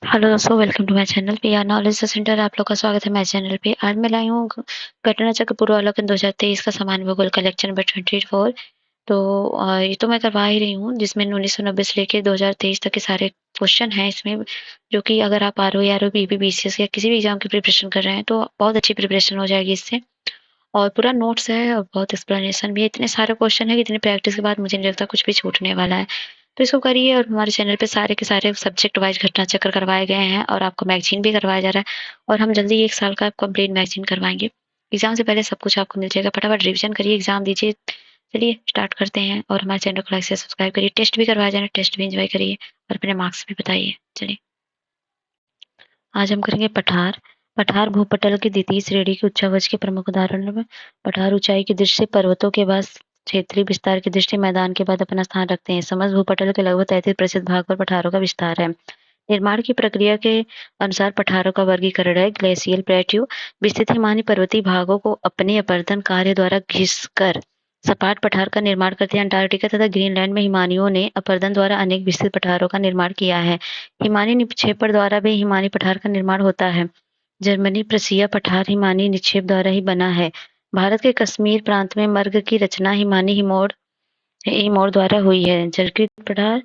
Hello दोस्तों, welcome to my channel PR knowledge centre. आप लोग का स्वागत है मेरे चैनल पे। आज मैं लाई हूँ घटना चक्र पूर्वावलोकन 2023 का सामान्य भूगोल का लेक्चर नंबर 24। तो ये तो मैं करवा ही रही हूँ, जिसमें 1990 से लेके 2023 तक के सारे क्वेश्चन हैं इसमें, जो कि अगर आप आरओ या पीपी बीसीएस या किसी भी एग्जाम की प्रिपरेशन कर रहे हैं तो बहुत अच्छी प्रिपरेशन हो जाएगी इससे। और पूरा नोट्स है और बहुत एक्सप्लेनेशन भी है। इतने सारे क्वेश्चन है कि इतनी प्रैक्टिस के बाद मुझे नहीं लगता कुछ भी छूटने वाला है। तो इसको करिए। और हमारे चैनल पे सारे के सारे सब्जेक्ट वाइज घटना चक्र करवाए गए हैं और आपको मैगजीन भी करवाया जा रहा है। और हम जल्दी 1 साल का कंप्लीट मैगजीन करवाएंगे। एग्जाम से पहले सब कुछ आपको मिल जाएगा। फटाफट रिविजन करिए, एग्जाम दीजिए। चलिए स्टार्ट करते हैं। और हमारे चैनल को लाइक से सब्सक्राइब करिए। टेस्ट भी करवाया जा रहा है, टेस्ट भी इंजॉय करिए और अपने मार्क्स भी बताइए। चलिए आज हम करेंगे पठार। पठार भूपटल की द्वितीय श्रेणी के उच्चावच के प्रमुख उदाहरण में। पठार ऊंचाई की दृष्टि से पर्वतों के बाद क्षेत्रीय विस्तार की दृष्टि मैदान के बाद अपना स्थान रखते हैं। समस्त भूपटल के लगभग 33% भाग पर पठारों का विस्तार है। निर्माण की प्रक्रिया के अनुसार पठारों का वर्गीकरण है। ग्लेशियल प्लेट्यू विस्तृत हिमानी पर्वतीय भागों को अपने अपर्दन कार्य द्वारा घिसकर सपाट पठार का निर्माण करते हैं। अंटार्कटिका तथा ग्रीनलैंड में हिमानियों ने अपर्दन द्वारा अनेक विस्तृत पठारों का निर्माण किया है। हिमानी निक्षेपण द्वारा भी हिमानी पठार का निर्माण होता है। जर्मनी प्रशिया पठार हिमानी निक्षेप द्वारा ही बना है। भारत के कश्मीर प्रांत में मर्ग की रचना हिमानी हिमोर द्वारा हुई है। जलकृत पठार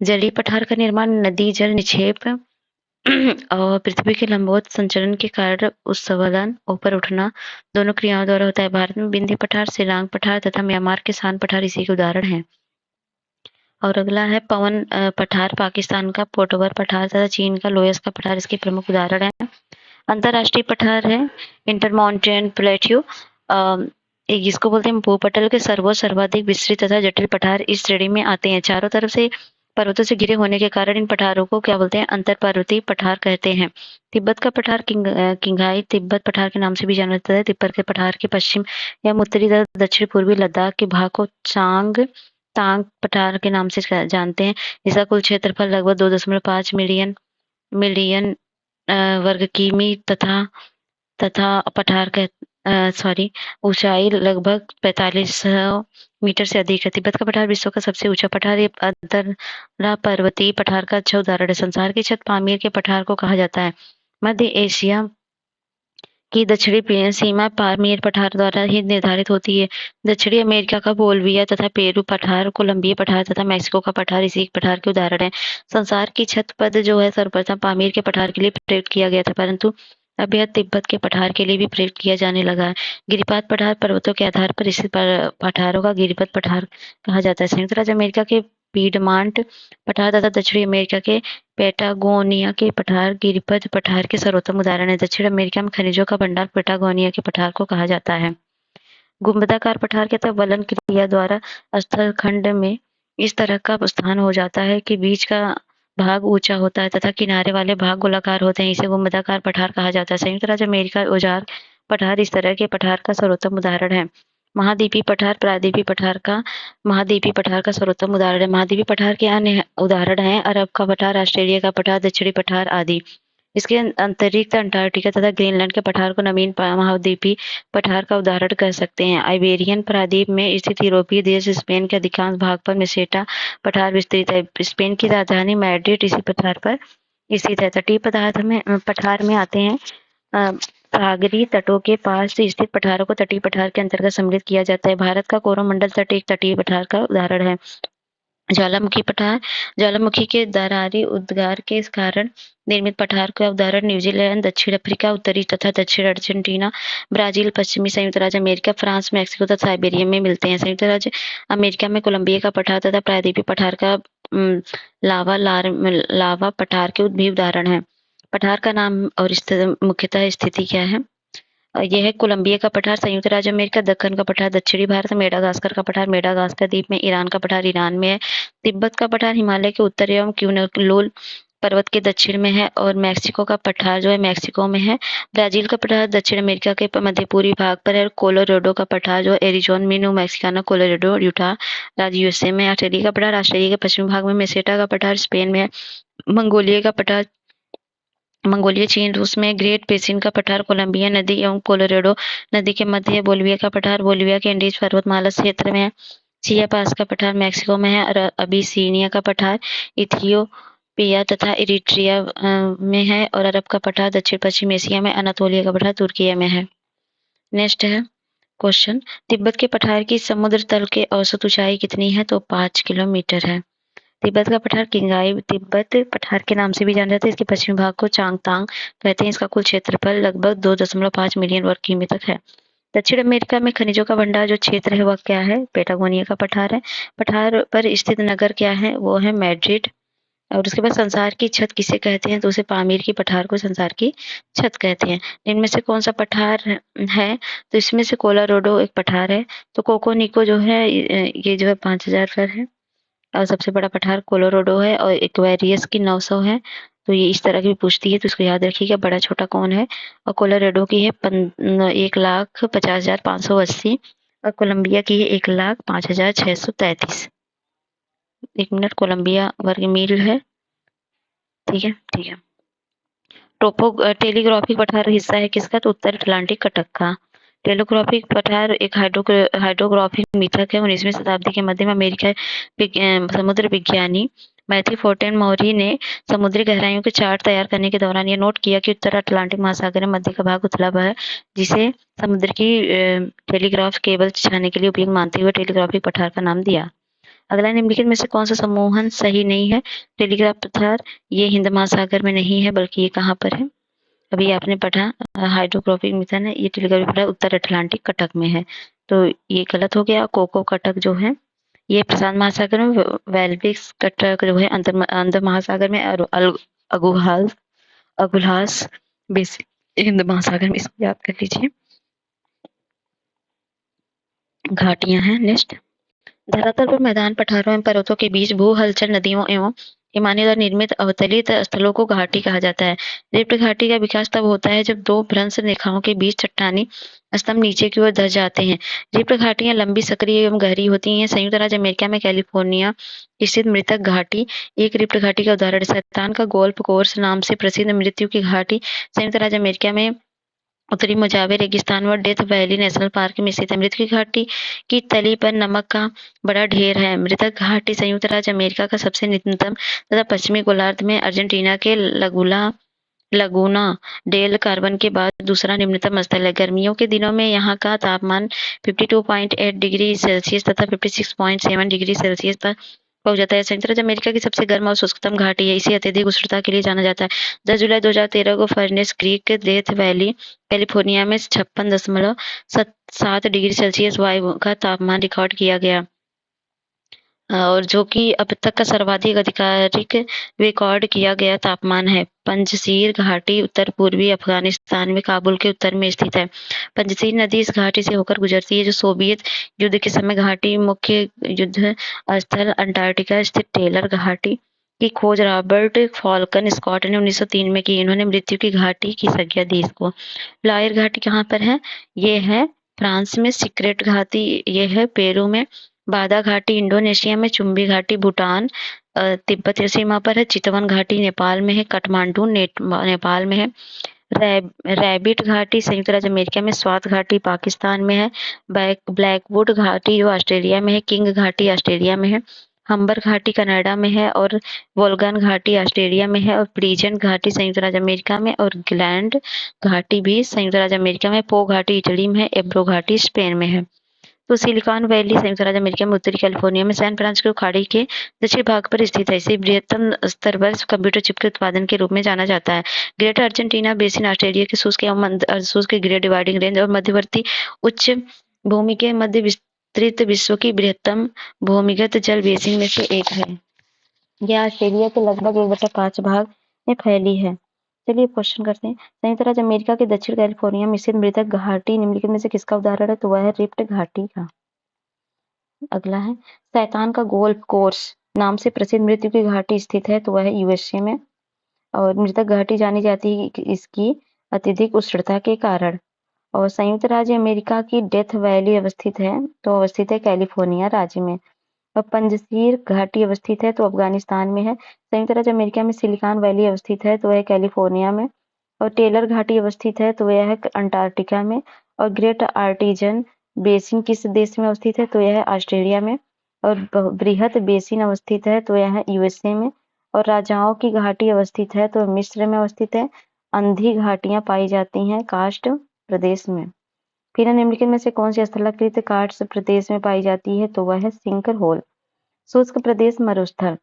जलीय पठार का निर्माण नदी जल निक्षेप और पृथ्वी के लंबवत संचरण के कारण उत्सवलन ऊपर उठना दोनों क्रियाओं द्वारा होता है। भारत में बिंदी पठार, सिलांग पठार तथा म्यांमार के सान पठार इसी के उदाहरण हैं। और अगला है पवन पठार, पाकिस्तान का पोटोवर पठार तथा चीन का लोयस का पठार इसके प्रमुख उदाहरण है। अंतरराष्ट्रीय पठार है इंटरमाउंटेन प्लेट्यू, जिसको बोलते हैं भूपटल के सर्वाधिक विस्तृत तथा जटिल पठार इस श्रेणी में आते हैं। चारों तरफ से पर्वतों से घिरे होने के कारण इन पठारों को क्या बोलते हैं? अंतर पर्वतीय पठार कहते हैं। तिब्बत का पठार किंघाई तिब्बत पठार के नाम से भी जाना जाता है। तिब्बत के पठार के पश्चिम एवं उत्तरी तथा दक्षिण पूर्वी लद्दाख के भाग को तांग पठार के नाम से जानते हैं। इसका कुल क्षेत्रफल लगभग 2.5 मिलियन मिलियन वर्ग किमी तथा तथा पठार का ऊंचाई लगभग 4500 मीटर से अधिक है। तिब्बत का पठार विश्व का सबसे ऊंचा पठार। ये अंतरला पर्वतीय पठार का अच्छा उदाहरण है। संसार की छत पामीर के पठार को कहा जाता है। मध्य एशिया की दक्षिणी सीमा पामीर पठार द्वारा ही निर्धारित होती है। दक्षिणी अमेरिका का बोलिविया तथा पेरू पठार, कोलंबिया पठार तथा मैक्सिको का पठार इसी पठार के उदाहरण है। संसार की छत पद जो है सर्वप्रथम पामीर के पठार के लिए प्रयुक्त किया गया था, परंतु अब यह तिब्बत के पठार के लिए भी प्रयुक्त किया जाने लगा है। गिरिपाद पठार पर्वतों के आधार पर स्थित पठारों का गिरिपद पठार कहा जाता है। संयुक्त राज्य अमेरिका के पीडमांट पठार तथा दक्षिणी अमेरिका के पैटागोनिया के पठार गिरिपद पठार के सर्वोत्तम उदाहरण है। दक्षिण अमेरिका में खनिजों का भंडार पैटागोनिया के पठार को कहा जाता है। गुंबदाकार पठार के तब वलन क्रिया द्वारा स्थल खंड में इस तरह का स्थान हो जाता है कि बीच का भाग ऊंचा होता है तथा किनारे वाले भाग गोलाकार होते हैं। इसे गुंबदाकार पठार कहा जाता है। संयुक्त राज्य अमेरिका औजार पठार इस तरह के पठार का सर्वोत्तम उदाहरण है। महाद्वीपीय पठार महाद्वीपीय पठार का सर्वोत्तम उदाहरण है। महाद्वीपीय पठार के अन्य उदाहरण हैं अरब का पठार, ऑस्ट्रेलिया का पठार, दक्षिणी पठार आदि। इसके अतिरिक्त अंटार्कटिका तथा ग्रीनलैंड के पठार को नवीन महाद्वीपीय पठार का उदाहरण कह सकते हैं। आइबेरियन प्रायद्वीप में स्थित यूरोपीय देश स्पेन के अधिकांश भाग पर मेसेटा पठार विस्तृत है। स्पेन की राजधानी मैड्रिड इसी पठार पर स्थित है। तटीय पठार में आते हैं सागरीय तटों के पास स्थित पठारों को तटीय पठार के अंतर्गत सम्मिलित किया जाता है। भारत का कोरोमंडल तट एक तटीय पठार का उदाहरण है। ज्वालामुखी पठार ज्वालामुखी के दरारी उद्गार के कारण निर्मित पठार का उदाहरण न्यूजीलैंड, दक्षिण अफ्रीका, उत्तरी तथा दक्षिण अर्जेंटीना, ब्राजील, पश्चिमी संयुक्त राज्य अमेरिका, फ्रांस, मैक्सिको तथा साइबेरिया में मिलते हैं। संयुक्त राज्य अमेरिका में कोलंबिया का पठार तथा प्रायद्वीपीय पठार का लावा पठार के भी उदाहरण है। पठार का नाम और मुख्यतः स्थिति क्या है? यह है कोलंबिया का पठार संयुक्त राज्य अमेरिका, दक्कन का पठार दक्षिणी भारत, मेडागास्कर का पठार मेडागास्कर द्वीप में, ईरान का पठार ईरान में है, तिब्बत का पठार हिमालय के उत्तर एवं क्यूनलुन पर्वत के दक्षिण में है, और मैक्सिको का पठार जो है मैक्सिको में है। ब्राजील का पठार दक्षिण अमेरिका के मध्य पूर्वी भाग पर है। कोलोराडो का पठार जो एरिजोन में, न्यू मैक्सिकाना, कोलोराडो, यूटा राज्य यूएसए में। ऑस्ट्रेलिया का पठार ऑस्ट्रेलिया के पश्चिमी भाग में, मेसेटा का पठार स्पेन में है। मंगोलिया का पठार मंगोलिया, चीन, रूस में। ग्रेट बेसिन का पठार कोलंबिया नदी एवं कोलोराडो नदी के मध्य है। बोलिविया का पठार बोलिविया के एंडीज पर्वतमाला क्षेत्र में है। चियापास का पठार मैक्सिको में है। और अबिसीनिया का पठार पिया तथा इरिट्रिया में है, और अरब का पठार दक्षिण पश्चिम एशिया में, अनातोलिया का पठार तुर्किया में है। नेक्स्ट है क्वेश्चन, तिब्बत के पठार की समुद्र तल के औसत ऊंचाई कितनी है? तो 5 किलोमीटर है। तिब्बत का पठार किंगाई तिब्बत पठार के नाम से भी जाना जाता है। इसके पश्चिमी भाग को चांगतांग कहते हैं। इसका कुल क्षेत्रफल लगभग 2.5 मिलियन वर्ग किलोमीटर है। दक्षिण अमेरिका में खनिजों का भंडार जो क्षेत्र है वह क्या है? पेटागोनिया का पठार है। पठार पर स्थित नगर क्या है? वो है मैड्रिड। और उसके बाद संसार की छत किसे कहते हैं? तो उसे पामीर की पठार को संसार की छत कहते हैं। इनमें से कौन सा पठार है? तो इसमें से कोलोराडो एक पठार है। तो कोकोनिको जो है ये जो है 5000 पर है, और सबसे बड़ा पठार कोलोराडो है, और एक्वेरियस की 900 है। तो ये इस तरह की भी पूछती है, तो इसको याद रखिएगा बड़ा छोटा कौन है। और कोलोराडो की है 1,50,580, और कोलंबिया की है 1,05,633। 1 मिनट, कोलंबिया वर्ग मील है। ठीक है, ठीक है। टेलीग्राफिक पठार हिस्सा है किसका? तो उत्तर अटलांटिक कटक का। टेलीग्राफिक पठार एक हाइड्रोग्राफिक मीथक है। 19वीं शताब्दी के मध्य में अमेरिका समुद्र विज्ञानी मैथ्यू फोर्टेन मौरी ने समुद्री गहराइयों के चार्ट तैयार करने के दौरान ये नोट किया कि उत्तर अटलांटिक महासागर में मध्य का भाग उथला हुआ है, जिसे समुद्र की टेलीग्राफ केबल छाने के लिए उपयोग मानते हुए टेलीग्राफिक पठार का नाम दिया। अगला, निम्नलिखित में से कौन सा समूहन सही नहीं है? टेलीग्राफ पठार ये हिंद महासागर में नहीं है, बल्कि ये कहाँ पर है? अभी आपने पढ़ा हाइड्रोग्राफिक मिशन है, ये टेलीग्राफिक पठार उत्तर अटलांटिक कटक में है। तो ये गलत हो गया। कोको कटक जो है ये प्रशांत महासागर में, वेल्विक्स कटक जो है अंदर महासागर में, और अगुहास अगुल्हास बेसिक हिंद महासागर में। इसको याद कर लीजिए। घाटियां हैं। नेक्स्ट, धरातल पर मैदान, पठारों एवं पर्वतों के बीच भू हलचल, नदियों एवं हिमालय द्वारा निर्मित अवतलित स्थलों को घाटी कहा जाता है। रिफ्ट घाटी का विकास तब होता है जब दो भ्रंश रेखाओं के बीच चट्टानी स्तंभ नीचे की ओर धंस जाते हैं। रिफ्ट घाटियां लंबी, सक्रिय एवं गहरी होती हैं। संयुक्त राज्य अमेरिका में कैलिफोर्निया स्थित मृतक घाटी एक रिफ्ट घाटी का उदाहरण है। शैतान का गोल्फ कोर्स नाम से प्रसिद्ध मृत्यु की घाटी संयुक्त राज्य अमेरिका में उत्तरी मोजावे रेगिस्तान व डेथ वैली नेशनल पार्क में स्थित है। मृतक घाटी की तली पर नमक का बड़ा ढेर है। मृतक घाटी संयुक्त राज्य अमेरिका का सबसे निम्नतम तथा पश्चिमी गोलार्ध में अर्जेंटीना के लगूना डेल कार्बन के बाद दूसरा निम्नतम स्थल है। गर्मियों के दिनों में यहाँ का तापमान 52.8 डिग्री सेल्सियस तथा 56.7 डिग्री सेल्सियस तक पहुंच जाता है। संयुक्त राज्य अमेरिका की सबसे गर्म और शुष्कतम घाटी है। इसे अत्यधिक उष्णता के लिए जाना जाता है। 10 जुलाई 2013 को furnace creek death valley California में 56.7 डिग्री सेल्सियस वायु का तापमान रिकॉर्ड किया गया, और जो कि अब तक का सर्वाधिक आधिकारिक रिकॉर्ड किया गया तापमान है। पंजशीर घाटी उत्तर पूर्वी अफगानिस्तान में काबुल के उत्तर में स्थित है। पंजशीर नदी इस घाटी से होकर गुजरती है, जो सोवियत युद्ध के समय घाटी मुख्य युद्ध स्थल अंटार्कटिका स्थित टेलर घाटी की खोज रॉबर्ट फॉल्कन स्कॉट ने 1903 में की। इन्होंने मृत्यु की घाटी की संज्ञा दी इसको। लायर घाटी कहाँ पर है? ये है फ्रांस में। सीक्रेट घाटी ये है पेरू में। बादा घाटी इंडोनेशिया में। चुम्बी घाटी भूटान तिब्बत सीमा पर है। चितवन घाटी नेपाल में है। काठमांडू नेपाल में है। रैबिट घाटी संयुक्त राज्य अमेरिका में। स्वात घाटी पाकिस्तान में है। ब्लैकवुड घाटी जो ऑस्ट्रेलिया में है। किंग घाटी ऑस्ट्रेलिया में है। हम्बर घाटी कनाडा में है, और वोल्गन घाटी ऑस्ट्रेलिया में है, और प्लीजेंट घाटी संयुक्त राज्य अमेरिका में, और ग्लैंड घाटी भी संयुक्त राज्य अमेरिका में। पो घाटी इटली में है। एब्रो घाटी स्पेन में है। तो सिलिकॉन वैली संयुक्त राज्य अमेरिका में उत्तरी कैलिफोर्निया में सैन फ्रांसिस्को खाड़ी के दक्षिण भाग पर स्थित है। इसे बृहत्तम स्तर पर कंप्यूटर चिप के उत्पादन के रूप में जाना जाता है। ग्रेटर अर्जेंटीना बेसिन ऑस्ट्रेलिया के शुष्क एवं अर्धशुष्क ग्रेट डिवाइडिंग रेंज और मध्यवर्ती उच्च भूमि के मध्य विस्तृत विश्व की बृहत्तम भूमिगत जल बेसिन में से एक है। यह ऑस्ट्रेलिया के लगभग 1/5 भाग में फैली है। चलिए क्वेश्चन करते हैं। संयुक्त राज्य अमेरिका के दक्षिण कैलिफोर्निया में स्थित मृतक घाटी निम्नलिखित में से किसका उदाहरण है? तो वह है रिफ्ट घाटी का। अगला है, शैतान का गोल्फ कोर्स नाम से प्रसिद्ध मृत्यु की घाटी स्थित है, तो वह है यूएसए में। और मृतक घाटी जानी जाती है इसकी अत्यधिक उष्णता के कारण। और संयुक्त राज्य अमेरिका की डेथ वैली अवस्थित है, तो अवस्थित है कैलिफोर्निया राज्य में। और पंजशीर घाटी अवस्थित है, तो अफगानिस्तान में है। संयुक्त राज्य अमेरिका में सिलिकॉन वैली अवस्थित है, तो वह कैलिफोर्निया में। और टेलर घाटी अवस्थित है, तो यह है अंटार्कटिका में। और ग्रेट आर्टिजन बेसिन किस देश में अवस्थित है? तो यह है ऑस्ट्रेलिया में। और बृहत बेसिन अवस्थित है, तो यह है यूएसए में। और राजाओं की घाटी अवस्थित है तो मिस्र में अवस्थित है। अंधी घाटियां पाई जाती हैं कास्ट प्रदेश में। फिर निम्नलिखित में से कौन सी स्थलाकृत कार्स्ट प्रदेश में पाई जाती है, तो वह है सिंकर होल। शुष्क प्रदेश मरुस्थल।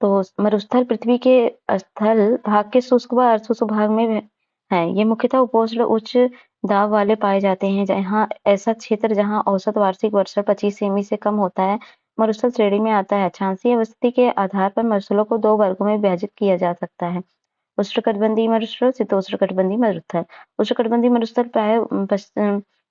तो मरुस्थल पृथ्वी के स्थल भाग के शुष्क व अर्धशुष्क भाग में है। ये मुख्यतः उपोष्ण उच्च दाब वाले पाए जाते हैं। जहाँ ऐसा क्षेत्र जहाँ औसत वार्षिक वर्षा 25 सेमी से कम होता है मरुस्थल श्रेणी में आता है। क्षांशीय अवस्थिति के आधार पर मरुस्थलों को 2 वर्गों में विभाजित किया जा सकता है। उष्णकटिबंधीय मरुस्थल, शीतोष्णकटिबंधीय मरुस्थल। उष्णकटिबंधीय मरुस्थल प्राय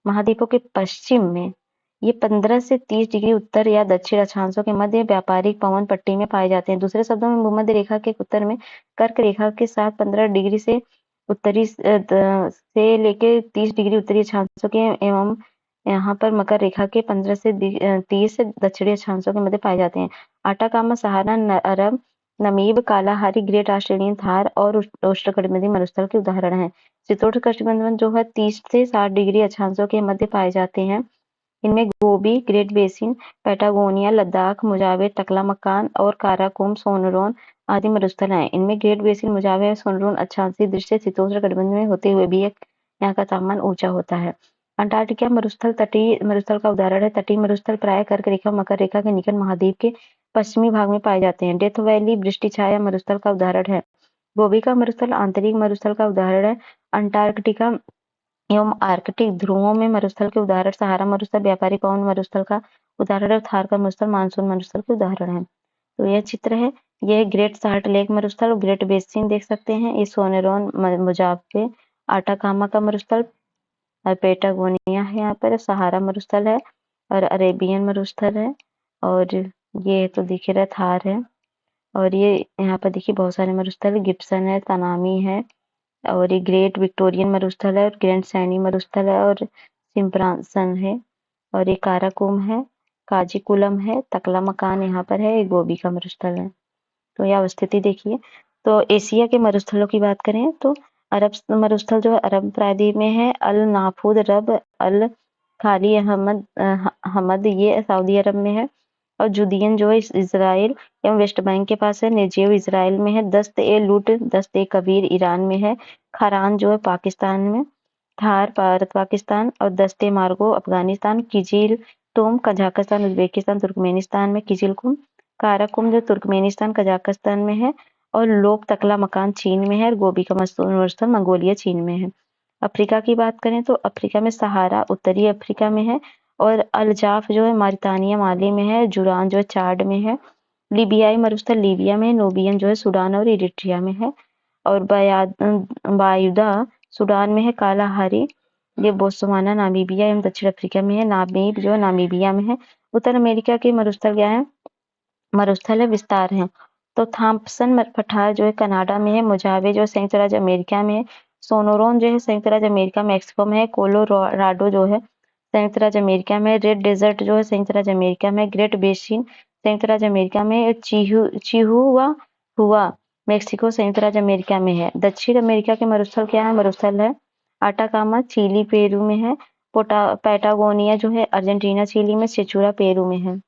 महाद्वीपों के पश्चिम में ये 15 से 30 डिग्री उत्तर या दक्षिण अक्षांशों के मध्य व्यापारिक पवन पट्टी में पाए जाते हैं। दूसरे शब्दों में भूमध्य रेखा के उत्तर में कर्क रेखा के साथ 15 डिग्री से उत्तरी से लेके 30 डिग्री उत्तरी अक्षांशों के एवं यहाँ पर मकर रेखा के 15 से 30 दक्षिणी अक्षांशों के मध्य पाए जाते हैं। आटाकामा, सहारा, अरब, नमीब, कालाहारी, ग्रेट ऑस्ट्रेलियन थार और उष्णकटिबंधीय मरुस्थल के उदाहरण हैं। शीतोष्णकटिबंधीय जो है 30 से 60 डिग्री अक्षांशों के मध्य पाए जाते हैं। इनमें Gobi, Great Basin, Patagonia, Ladakh, Mojave, Taklamakan और काराकोरम, सोनरोन आदि मरुस्थल हैं। इनमें ग्रेट बेसिन, मुजावे और सोनरोन अक्षांशीय दृष्टि से शीतोष्णकटिबंध में होते हुए भी यहाँ का तापमान ऊंचा होता है। अंटार्कटिका मरुस्थल तटीय मरुस्थल का उदाहरण है। तटीय मरुस्थल प्राय कर्क रेखा, मकर रेखा के निकट महाद्वीप के पश्चिमी भाग में पाए जाते हैं। डेथ वैली वृष्टि छाया मरुस्थल का उदाहरण है। गोबी का मरुस्थल आंतरिक मरुस्थल का उदाहरण है। अंटार्कटिका एवं आर्कटिक ध्रुवों में मरुस्थल के उदाहरण सहारा मरुस्थल, व्यापारी पवन मरुस्थल का उदाहरण और थार का मरुस्थल मानसून मरुस्थल के उदाहरण है। तो यह चित्र है, यह ग्रेट साल्ट लेक मरुस्थल और ग्रेट बेसिन देख सकते हैं। ये सोनेरोन, मुजावे, आटाकामा का मरुस्थल और पेटागोनिया है, यहाँ पर सहारा मरुस्थल है और अरेबियन मरुस्थल है और ये तो दिख रहा थार है और ये यहाँ पर देखिए बहुत सारे मरुस्थल, गिब्सन है, तनामी है और ये ग्रेट विक्टोरियन मरुस्थल है और ग्रैंड सैनी मरुस्थल है और सिम्प्रासन है और ये काराकोरम है, काजीकुलम है, तकलामकान यहाँ पर है, ये गोबी का मरुस्थल है। तो यह अवस्थिति देखिए। तो एशिया के मरुस्थलों की बात करें तो अरब मरुस्थल जो है अरब प्रायद्वीप में है। अल नाफूद, रब, अल खाली हमद ये सऊदी अरब में है और जुदियन जो है इजराइल एवं वेस्ट बैंक के पास है। नेजेव इजराइल में है। दस्त ए लूट, दस्त ए कबीर ईरान में है। खारान जो है पाकिस्तान में, थार भारत पाकिस्तान और Dasht e Margo Afghanistan. Kyzylkum Kazakhstan Uzbekistan Turkmenistan में। किजिलकुम काराकुम जो तुर्कमेनिस्तान कजाकिस्तान में है और लोक तकला मकान चीन में है और गोबी का मरुस्थल मंगोलिया चीन में है। अफ्रीका की बात करें तो अफ्रीका में सहारा उत्तरी अफ्रीका में है और अल्जाफ जो है मारितानिया माली में है। जुरान जो है चाड में है। लीबियाई मरुस्थल लीबिया में। नोबियन जो है सूडान और इरिट्रिया में है और बायुदा सूडान में है। कालाहारी ये बोत्सवाना, नामीबिया एवं दक्षिण अफ्रीका में है। नामीब जो है नामीबिया में है। उत्तर अमेरिका के मरुस्थल क्या है? मरुस्थल है विस्तार है। तो थॉम्पसन पठार जो है कनाडा में है। मुजावे जो है संयुक्त राज्य अमेरिका में है। सोनोरोन जो है संयुक्त राज्य अमेरिका मैक्सिको में है। कोलोराडो जो है संयुक्त राज्य अमेरिका में। रेड डेजर्ट जो है संयुक्त राज्य अमेरिका में। ग्रेट बेसिन संयुक्त राज्य अमेरिका में। चिहुआ हुआ मेक्सिको संयुक्त राज्य अमेरिका में है। दक्षिण अमेरिका के मरुस्थल क्या है? मरुस्थल है आटाकामा चिली पेरू में है। पैटागोनिया जो है अर्जेंटीना चिली में। सेचुरा पेरू में है।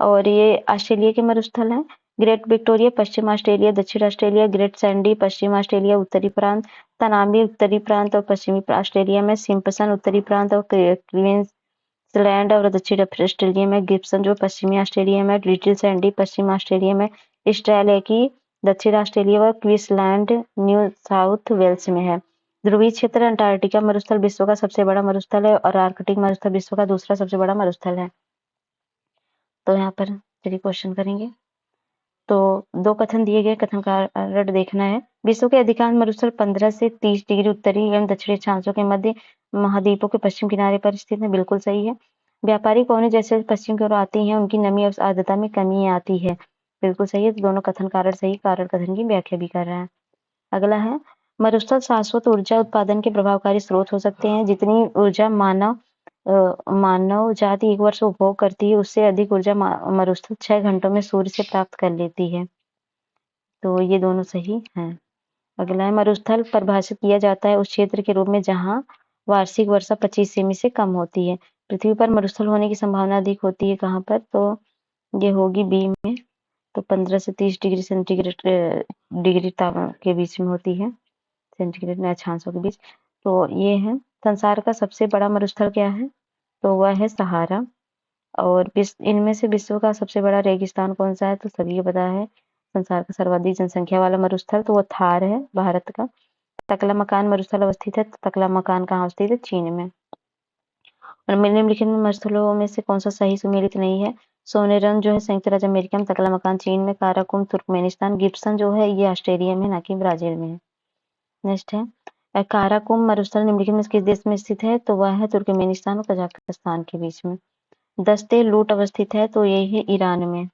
और ये ऑस्ट्रेलिया के मरुस्थल हैं। ग्रेट विक्टोरिया पश्चिम ऑस्ट्रेलिया, दक्षिण ऑस्ट्रेलिया। ग्रेट सैंडी पश्चिम ऑस्ट्रेलिया उत्तरी प्रांत। तनामी उत्तरी प्रांत और पश्चिमी ऑस्ट्रेलिया में। सिम्पसन उत्तरी प्रांत और क्वींसलैंड और दक्षिण ऑस्ट्रेलिया में। गिब्सन जो पश्चिमी ऑस्ट्रेलिया में। लिटिल सैंडी पश्चिम ऑस्ट्रेलिया में। ऑस्ट्रेलिया की दक्षिण ऑस्ट्रेलिया और क्वींसलैंड न्यू साउथ वेल्स में है। ध्रुवीय क्षेत्र अंटार्कटिका मरुस्थल विश्व का सबसे बड़ा मरुस्थल है और आर्कटिक मरुस्थल विश्व का दूसरा सबसे बड़ा मरुस्थल है। तो यहाँ पर चलिए क्वेश्चन करेंगे। तो 2 कथन दिए गए, कथन का अर्थ देखना है। विश्व के अधिकांश मरुस्थल 15 से 30 डिग्री उत्तरी एवं दक्षिणी अक्षांशों के मध्य महाद्वीपों के पश्चिम किनारे पर स्थित है। बिल्कुल सही है। व्यापारिक पवनें जैसे पश्चिम की ओर आती हैं उनकी नमी और आर्द्रता में कमी आती है। बिल्कुल सही है। दोनों कथन कारण सही, कारण कथन की व्याख्या भी कर रहा है। अगला है मरुस्थल शाश्वत ऊर्जा उत्पादन के प्रभावकारी स्रोत हो सकते हैं। जितनी ऊर्जा मानव जाति एक वर्ष उपभोग करती है उससे अधिक ऊर्जा मरुस्थल 6 घंटों में सूर्य से प्राप्त कर लेती है। तो ये दोनों सही हैं। अगला है मरुस्थल परिभाषित किया जाता है उस क्षेत्र के रूप में जहां वार्षिक वर्षा 25 सेमी से कम होती है। पृथ्वी पर मरुस्थल होने की संभावना अधिक होती है कहाँ पर? तो ये होगी बी में। तो 15 से 30 डिग्री सेंटीग्रेड डिग्री तापमान के बीच में होती है, सेंटीग्रेड या अक्षांशों के बीच। तो ये है। संसार का सबसे बड़ा मरुस्थल क्या है? तो वह है सहारा। और इनमें से विश्व का सबसे बड़ा रेगिस्तान कौन सा है? तो सभी को पता है। संसार का सर्वाधिक जनसंख्या वाला मरुस्थल तो वो थार है, भारत का। तकलामकान मरुस्थल अवस्थित है, तो तकलामकान कहाँ अवस्थित है? चीन में। और निम्नलिखित में मरुस्थलों में से कौन सा सही सुमेलित नहीं है? सोनेरन जो है संयुक्त राज्य अमेरिका में, तकलामकान चीन में, काराकुम तुर्कमेनिस्तान, गिब्सन जो है ये ऑस्ट्रेलिया में, ना कि ब्राजील में है। नेक्स्ट है काराकुम मरुस्थल निम्नलिखित में किस देश में स्थित है? तो वह है तुर्कमेनिस्तान और कजाकिस्तान के बीच में। दस्ते लूट अवस्थित है, तो ये है ईरान में।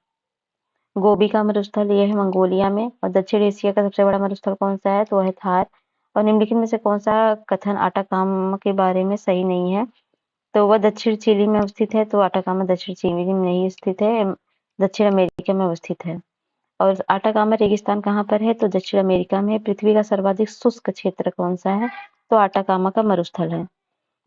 गोबी का मरुस्थल ये है मंगोलिया में। और दक्षिण एशिया का सबसे बड़ा मरुस्थल कौन सा है? तो वह है थार। और निम्नलिखित में से कौन सा कथन आटाकामा के बारे में सही नहीं है? तो वह दक्षिण चिली में अवस्थित है, तो आटाकामा दक्षिण चिली में नहीं स्थित है, दक्षिण अमेरिका में अवस्थित है। और आटाकामा रेगिस्तान कहाँ पर है? तो दक्षिण अमेरिका में। पृथ्वी का सर्वाधिक शुष्क क्षेत्र कौन सा है? तो आटाकामा का मरुस्थल है।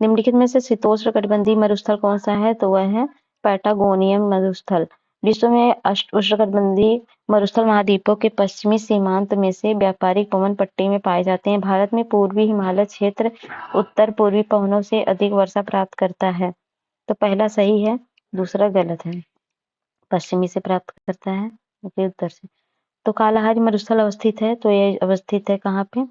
निम्नलिखित में से शीतोष्णकटिबंधीय मरुस्थल कौन सा है? तो वह है पैटागोनियन मरुस्थल। विश्व में उष्णकटिबंधीय मरुस्थल महाद्वीपों के पश्चिमी सीमांत में से व्यापारिक पवन पट्टी में पाए जाते हैं। भारत में पूर्वी हिमालय क्षेत्र उत्तर पूर्वी पवनों से अधिक वर्षा प्राप्त करता है। तो पहला सही है, दूसरा गलत है। पश्चिमी से प्राप्त करता है, उत्तर से। तो कालाहारी मरुस्थल अवस्थित है, तो ये अवस्थित है कहाँ पे?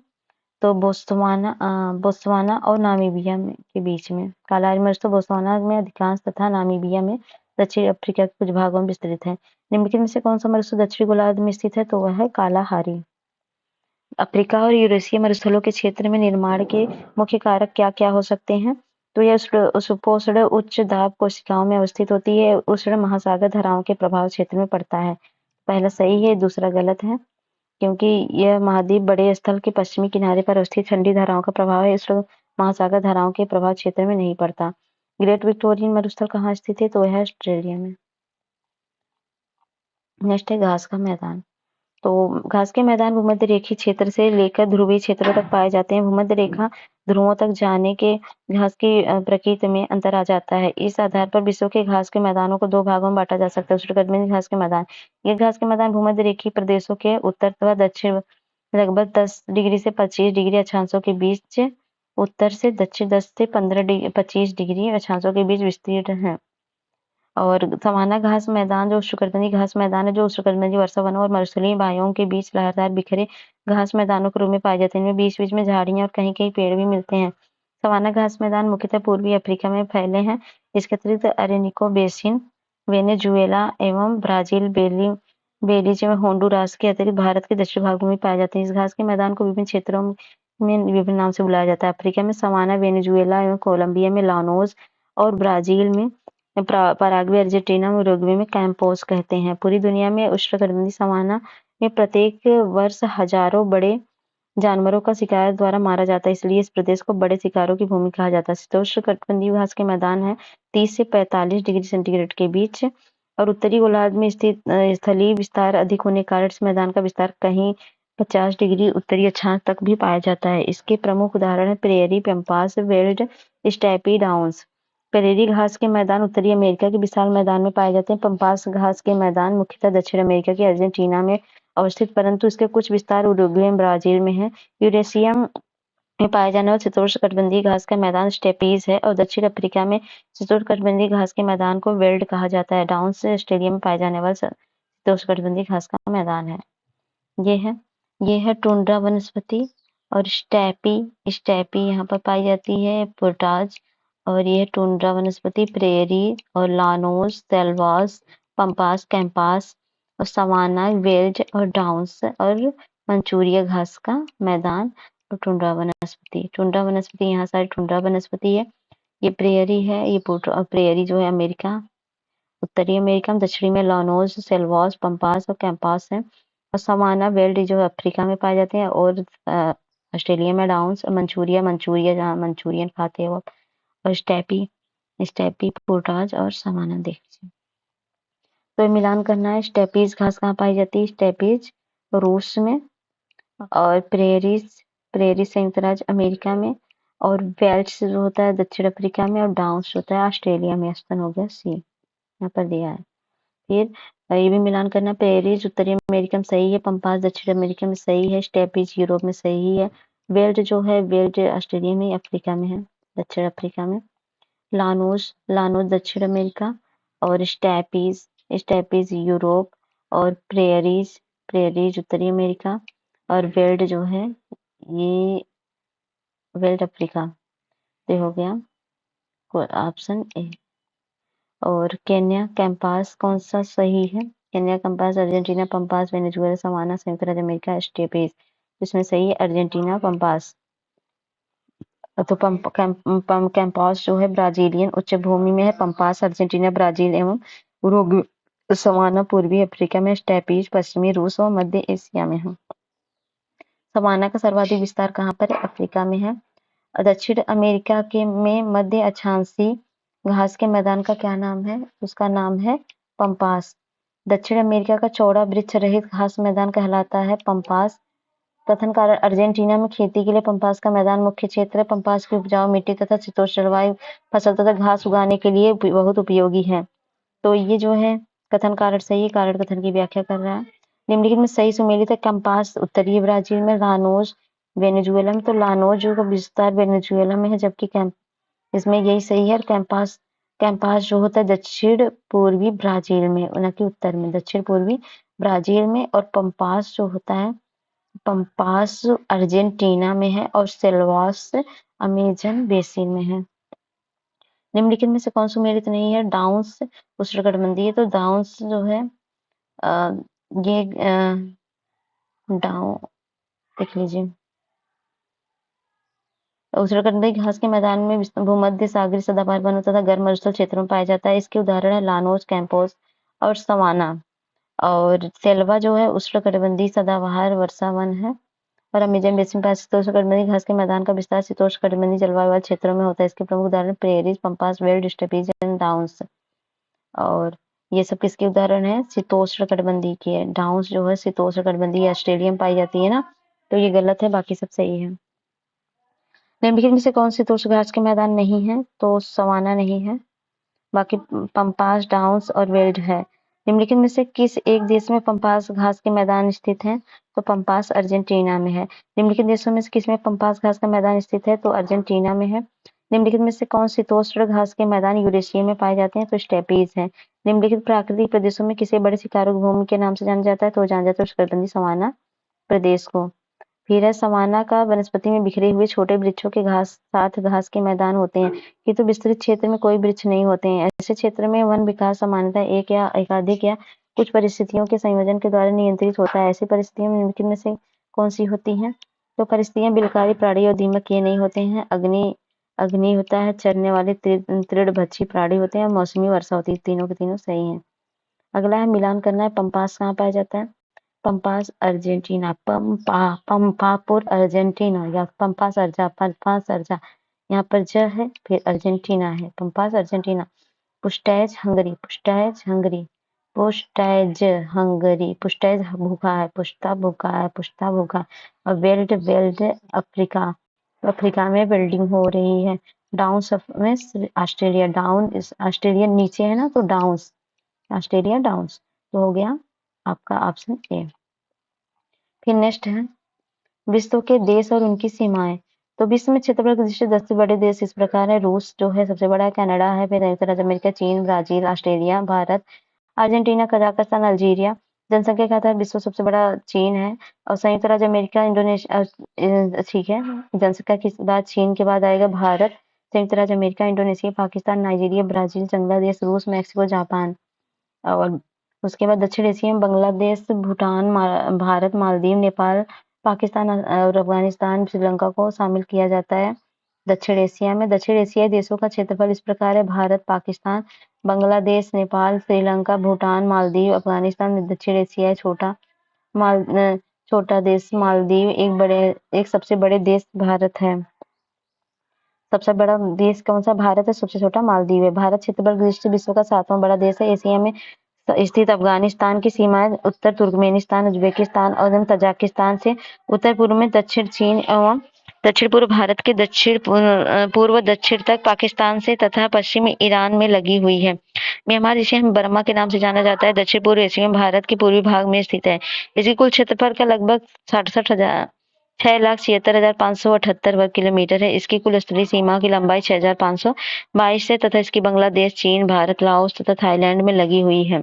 तो बोत्सवाना और नामीबिया के बीच में। कालाहारी मरुस्थल बोत्सवाना में अधिकांश तथा नामीबिया में दक्षिण अफ्रीका के कुछ भागों में विस्तृत है। निम्नलिखित में से कौन सा मरुस्थल दक्षिणी गोलार्ध में स्थित है? तो वह है कालाहारी। अफ्रीका और यूरेशिया मरुस्थलों के क्षेत्र में निर्माण के मुख्य कारक क्या क्या हो सकते हैं? तो यह सुपोषण उच्च दाब कोशिकाओं में अवस्थित होती है, उष्ण महासागर धाराओं के प्रभाव क्षेत्र में पड़ता है। पहला सही है, दूसरा गलत है, क्योंकि यह महाद्वीप बड़े स्थल के पश्चिमी किनारे पर अवस्थित ठंडी धाराओं का प्रभाव है, उष्ण महासागर धाराओं के प्रभाव क्षेत्र में नहीं पड़ता। ग्रेट विक्टोरियन मरुस्थल कहाँ स्थित है? तो वह है ऑस्ट्रेलिया में। नेक्स्ट है घास का मैदान। तो घास के मैदान भूमध्य रेखीय क्षेत्र से लेकर ध्रुवीय क्षेत्रों तक पाए जाते हैं। भूमध्य रेखा ध्रुवों तक जाने के घास की प्रकृति में अंतर आ जाता है। इस आधार पर विश्व के घास के मैदानों को दो भागों में बांटा जा सकता है। उष्णकटिबंधीय घास के मैदान। ये घास के मैदान भूमध्य रेखीय प्रदेशों के उत्तर तथा दक्षिण लगभग 10 डिग्री से 25 डिग्री अक्षांशों के बीच, उत्तर से दक्षिण 10 से 25 डिग्री अक्षांशों के बीच विस्तीर्ण है। और सवाना घास मैदान जो उष्णकटिबंधीय घास मैदान है, जो उष्णकटिबंधीय वर्षा वनों और मरुस्थलीय वायुओं के बीच लहरदार बिखरे घास मैदानों के रूप में पाए जाते हैं। इनमें बीच बीच में झाड़ियां और कहीं कहीं पेड़ भी मिलते हैं। सवाना घास मैदान मुख्यतः पूर्वी अफ्रीका में फैले हैं। इसके अतिरिक्त अरेनिको बेसिन, वेनेजुएला एवं ब्राजील, बेलीज में होंडुरास के अतिरिक्त भारत के दक्षिण भागों में पाए जाते हैं। इस घास के मैदान को विभिन्न क्षेत्रों में विभिन्न नाम से बुलाया जाता है। अफ्रीका में सवाना, वेनेजुएला एवं कोलंबिया में लानोज और ब्राजील में पराग्वे, अर्जेंटीना और उरुग्वे में कैंपोस कहते हैं। पूरी दुनिया में उष्णकटिबंधीय सवाना में प्रत्येक वर्ष हजारों बड़े जानवरों का शिकार द्वारा मारा जाता है, इसलिए इस प्रदेश को बड़े शिकारों की भूमि कहा जाता है। शीतोष्णकटिबंधीय घास के मैदान है 30 से 45 डिग्री सेंटीग्रेड के बीच। और उत्तरी गोलार्ध में स्थित स्थलीय विस्तार अधिक होने के कारण इस मैदान का विस्तार कहीं 50 डिग्री उत्तरी अक्षांश तक भी पाया जाता है। इसके प्रमुख उदाहरण है prairie, pampas, veld, steppe downs. Prairie घास के मैदान उत्तरी अमेरिका के विशाल मैदान में पाए जाते हैं। पंपास घास के मैदान मुख्यतः दक्षिण अमेरिका के अर्जेंटीना में अवस्थित, परंतु इसके कुछ विस्तार उरुग्वे, ब्राजील में है। यूरेशिया में पाए जाने वाले शीतोष्णकटिबंधीय घास का मैदान स्टेपीज है और दक्षिण अफ्रीका में शीतोष्णकटिबंधीय घास के मैदान को वेल्ड कहा जाता है। डाउन्स ऑस्ट्रेलिया में पाए जाने वाला शीतोष्णकटिबंधीय घास का मैदान है। ये है टुंड्रा वनस्पति। और स्टेपी यहाँ पर पाई जाती है, पोटाज। और ये टुंड्रा वनस्पति, प्रेयरी और लानोस, सेल्वास, पंपास, कैंपास और सवाना, वेल्ड और डाउन्स और मंचूरिया घास का मैदान। टुंड्रा वनस्पति यहाँ सारी टुंड्रा वनस्पति है। ये प्रेयरी है, ये प्रेयरी जो है अमेरिका, उत्तरी अमेरिका में, दक्षिणी में लानोस, सेल्वास, पंपास और कैंपास है। और सवाना, वेल्ड जो अफ्रीका में पाए जाते हैं, और ऑस्ट्रेलिया में डाउन्स, और मंचूरिया जहाँ मंचूरियन खाते हैं वो, और स्टेपी, पोटाज और सवाना देख लीजिए। तो मिलान करना है। स्टेपीज घास कहाँ पाई जाती है? स्टेपीज रूस में, और प्रेरी संयुक्त राज्य अमेरिका में, और वेल्ड्स जो होता है दक्षिण अफ्रीका में, और डाउन्स होता है ऑस्ट्रेलिया में। स्तन हो गया सी, यहाँ पर दिया है। फिर ये भी मिलान करना। पेरिस उत्तरी अमेरिका में सही है, पंपास दक्षिण अमेरिका में सही है, स्टेपीज यूरोप में सही है, वेल्ड जो है वेल्ड ऑस्ट्रेलिया में अफ्रीका में है, दक्षिण अफ्रीका में। लानोस लानोस दक्षिण अमेरिका और स्टेपीज स्टेपीज यूरोप और प्रेयरीज प्रेयरीज उत्तरी अमेरिका और वेल्ड जो है ये वेल्ड अफ्रीका। ये हो गया ऑप्शन ए। और केन्या कैंपास कौन सा सही है? Kenya campos Argentina pampas Venezuela savanna संयुक्त राज्य अमेरिका स्टेपीज। इसमें सही है अर्जेंटीना पंपास। तो कैंपास जो है ब्राजीलियन उच्च भूमि में है, पंपास अर्जेंटीना ब्राजील एवं उरुग्वे सवाना पूर्वी अफ्रीका में, स्टेपीज पश्चिमी रूस और मध्य एशिया में है। सवाना का सर्वाधिक विस्तार कहाँ पर है? अफ्रीका में है। दक्षिण अमेरिका के में मध्य अक्षांशीय घास के मैदान का क्या नाम है? उसका नाम है पंपास। दक्षिण अमेरिका का चौड़ा वृक्ष रहित घास मैदान कहलाता है पंपास। कथन कारण अर्जेंटीना में खेती के लिए पंपास का मैदान मुख्य क्षेत्र है। पंपास की उपजाऊ मिट्टी तथा शीतोष्ण जलवायु फसल तथा घास उगाने के लिए बहुत उपयोगी है। तो ये जो है कथन कारण सही है, कारण कथन की व्याख्या कर रहा है। निम्नलिखित में सही सुमेलित है कैंपास उत्तरी ब्राजील में, लानोस वेनेजुएला में। तो लानोस जो का विस्तार वेनेजुएला में है, जबकि इसमें यही सही है। कैंपास कैंपास जो होता है दक्षिण पूर्वी ब्राजील में, न कि उत्तर में, दक्षिण पूर्वी ब्राजील में। और पंपास जो होता है पंपास अर्जेंटीना में है और सेल्वास अमेजन बेसिन में है। निम्नलिखित में से कौन सुमेलित नहीं है? डाउन्स उष्णकटिबंधीय। तो डाउन्स जो है ये डाउन देख लीजिए, उष्णकटिबंधीय घास के मैदान में भूमध्य सागरीय सदाबहार वनों तथा गर्म मरुस्थल क्षेत्रों में पाया जाता है। इसके उदाहरण है लानोस कैंपोस और सवाना। और सेल्वा जो है उष्णकटिबंधीय सदाबहार वर्षा वन है। और अमेजन बेसिन में शीतोष्णकटिबंधीय घास के मैदान का विस्तार शीतोष्णकटिबंधीय जलवायु वाले क्षेत्रों में होता है। इसके प्रमुख उदाहरण prairies, pampas, veld, steppes and downs. और ये सब किसके उदाहरण है? शीतोष्णकटिबंधीय की है। डाउन्स जो है शीतोष्णकटिबंधीय ऑस्ट्रेलिया में पाई जाती है ना, तो ये गलत है, बाकी सब सही है। निम्नलिखित में से कौन शीतोष्ण घास के मैदान नहीं है? तो सवाना नहीं है, बाकी पंपास, डाउन्स और वेल्ड है। निम्नलिखित में से किस एक देश में पंपास घास के मैदान स्थित हैं? तो पंपास अर्जेंटीना में है। निम्नलिखित देशों में से किसमें पंपास घास का मैदान स्थित है? तो अर्जेंटीना में है। निम्नलिखित में से कौन शीतोष्ण घास के मैदान यूरेशिया में पाए जाते हैं? तो स्टेपीज है। निम्नलिखित प्राकृतिक प्रदेशों में किसे बड़े शिकारू भूमि के नाम से जाना जाता है? तो जाना जाता है उष्णकटिबंधीय सवाना प्रदेश को। फिर है सवाना का वनस्पति में बिखरे हुए छोटे वृक्षों के साथ घास के मैदान होते हैं, किंतु विस्तृत क्षेत्र में कोई वृक्ष नहीं होते हैं। ऐसे क्षेत्र में वन विकास सामान्यतः एक या एकाधिक या कुछ परिस्थितियों के संयोजन के द्वारा नियंत्रित होता है। ऐसी परिस्थितियों में निम्नलिखित में से कौन सी होती हैं? तो परिस्थितियां बिलकारी प्राणी और दीमक ये नहीं होते हैं। अग्नि होता है, चरने वाले तृणभक्षी प्राणी होते हैं, मौसमी वर्षा होती है। तीनों के तीनों सही है। अगला है मिलान करना है। पंपास कहाँ पाया जाता है? पंपास अर्जेंटीना, पंपापुर अर्जेंटीना या पंपास अर्जा यहाँ पर ज है, फिर अर्जेंटीना है, pampas Argentina. Puszta Hungary, puszta Hungary, puszta Hungary, puszta भूखा है, पुश्ता भूखा है, पुश्ता भूखा। और वेल्ड वेल्ड अफ्रीका, अफ्रीका में वेल्डिंग हो रही है। डाउन्स में ऑस्ट्रेलिया, डाउन ऑस्ट्रेलिया नीचे है ना, तो डाउन्स ऑस्ट्रेलिया डाउन्स। तो हो गया आपका ऑप्शन ए। फिर नेक्स्ट है विश्व के देश और उनकी सीमाएं। तो विश्व में क्षेत्रफल की दृष्टि से 10 से बड़े देश इस प्रकार है। रूस जो है सबसे बड़ा है, कनाडा है, फिर संयुक्त राज्य अमेरिका, चीन, Brazil, Australia, Bharat, Argentina, Kazakhstan, Algeria. जनसंख्या के आधार विश्व सबसे बड़ा चीन है और संयुक्त राज्य अमेरिका, इंडोनेशिया, ठीक है। जनसंख्या के बाद चीन के बाद आएगा भारत, संयुक्त राज्य America, Indonesia, Pakistan, Nigeria, Brazil, Bangladesh, रूस, मैक्सिको, जापान। और उसके बाद दक्षिण एशिया में बांग्लादेश, भूटान, भारत, मालदीव, नेपाल, पाकिस्तान और अफगानिस्तान, श्रीलंका को शामिल किया जाता है दक्षिण एशिया में। दक्षिण एशियाई देशों का क्षेत्रफल इस प्रकार है: भारत, पाकिस्तान, बांग्लादेश, नेपाल, श्रीलंका, भूटान, मालदीव, अफगानिस्तान। दक्षिण एशियाई छोटा देश मालदीव, एक सबसे बड़े देश भारत है। सबसे बड़ा देश कौन सा? भारत है, सबसे छोटा मालदीव है। भारत क्षेत्रफल की दृष्टि से विश्व का 7वां बड़ा देश है। एशिया में स्थित अफगानिस्तान की सीमाएं उत्तर तुर्कमेनिस्तान, उज्बेकिस्तान और तजाकिस्तान से, उत्तर पूर्व में दक्षिण चीन एवं दक्षिण पूर्व भारत के पूर्व दक्षिण तक पाकिस्तान से तथा पश्चिमी ईरान में लगी हुई है। म्यांमार, जिसे हम बर्मा के नाम से जाना जाता है, दक्षिण पूर्व एशिया में भारत के पूर्वी भाग में स्थित है। इसकी कुल क्षेत्रफल का लगभग 6,76,578 वर्ग किलोमीटर है। इसकी कुल स्थलीय सीमा की लंबाई 6,522 है तथा इसकी बांग्लादेश, चीन, भारत, लाओस तथा थाईलैंड में लगी हुई है।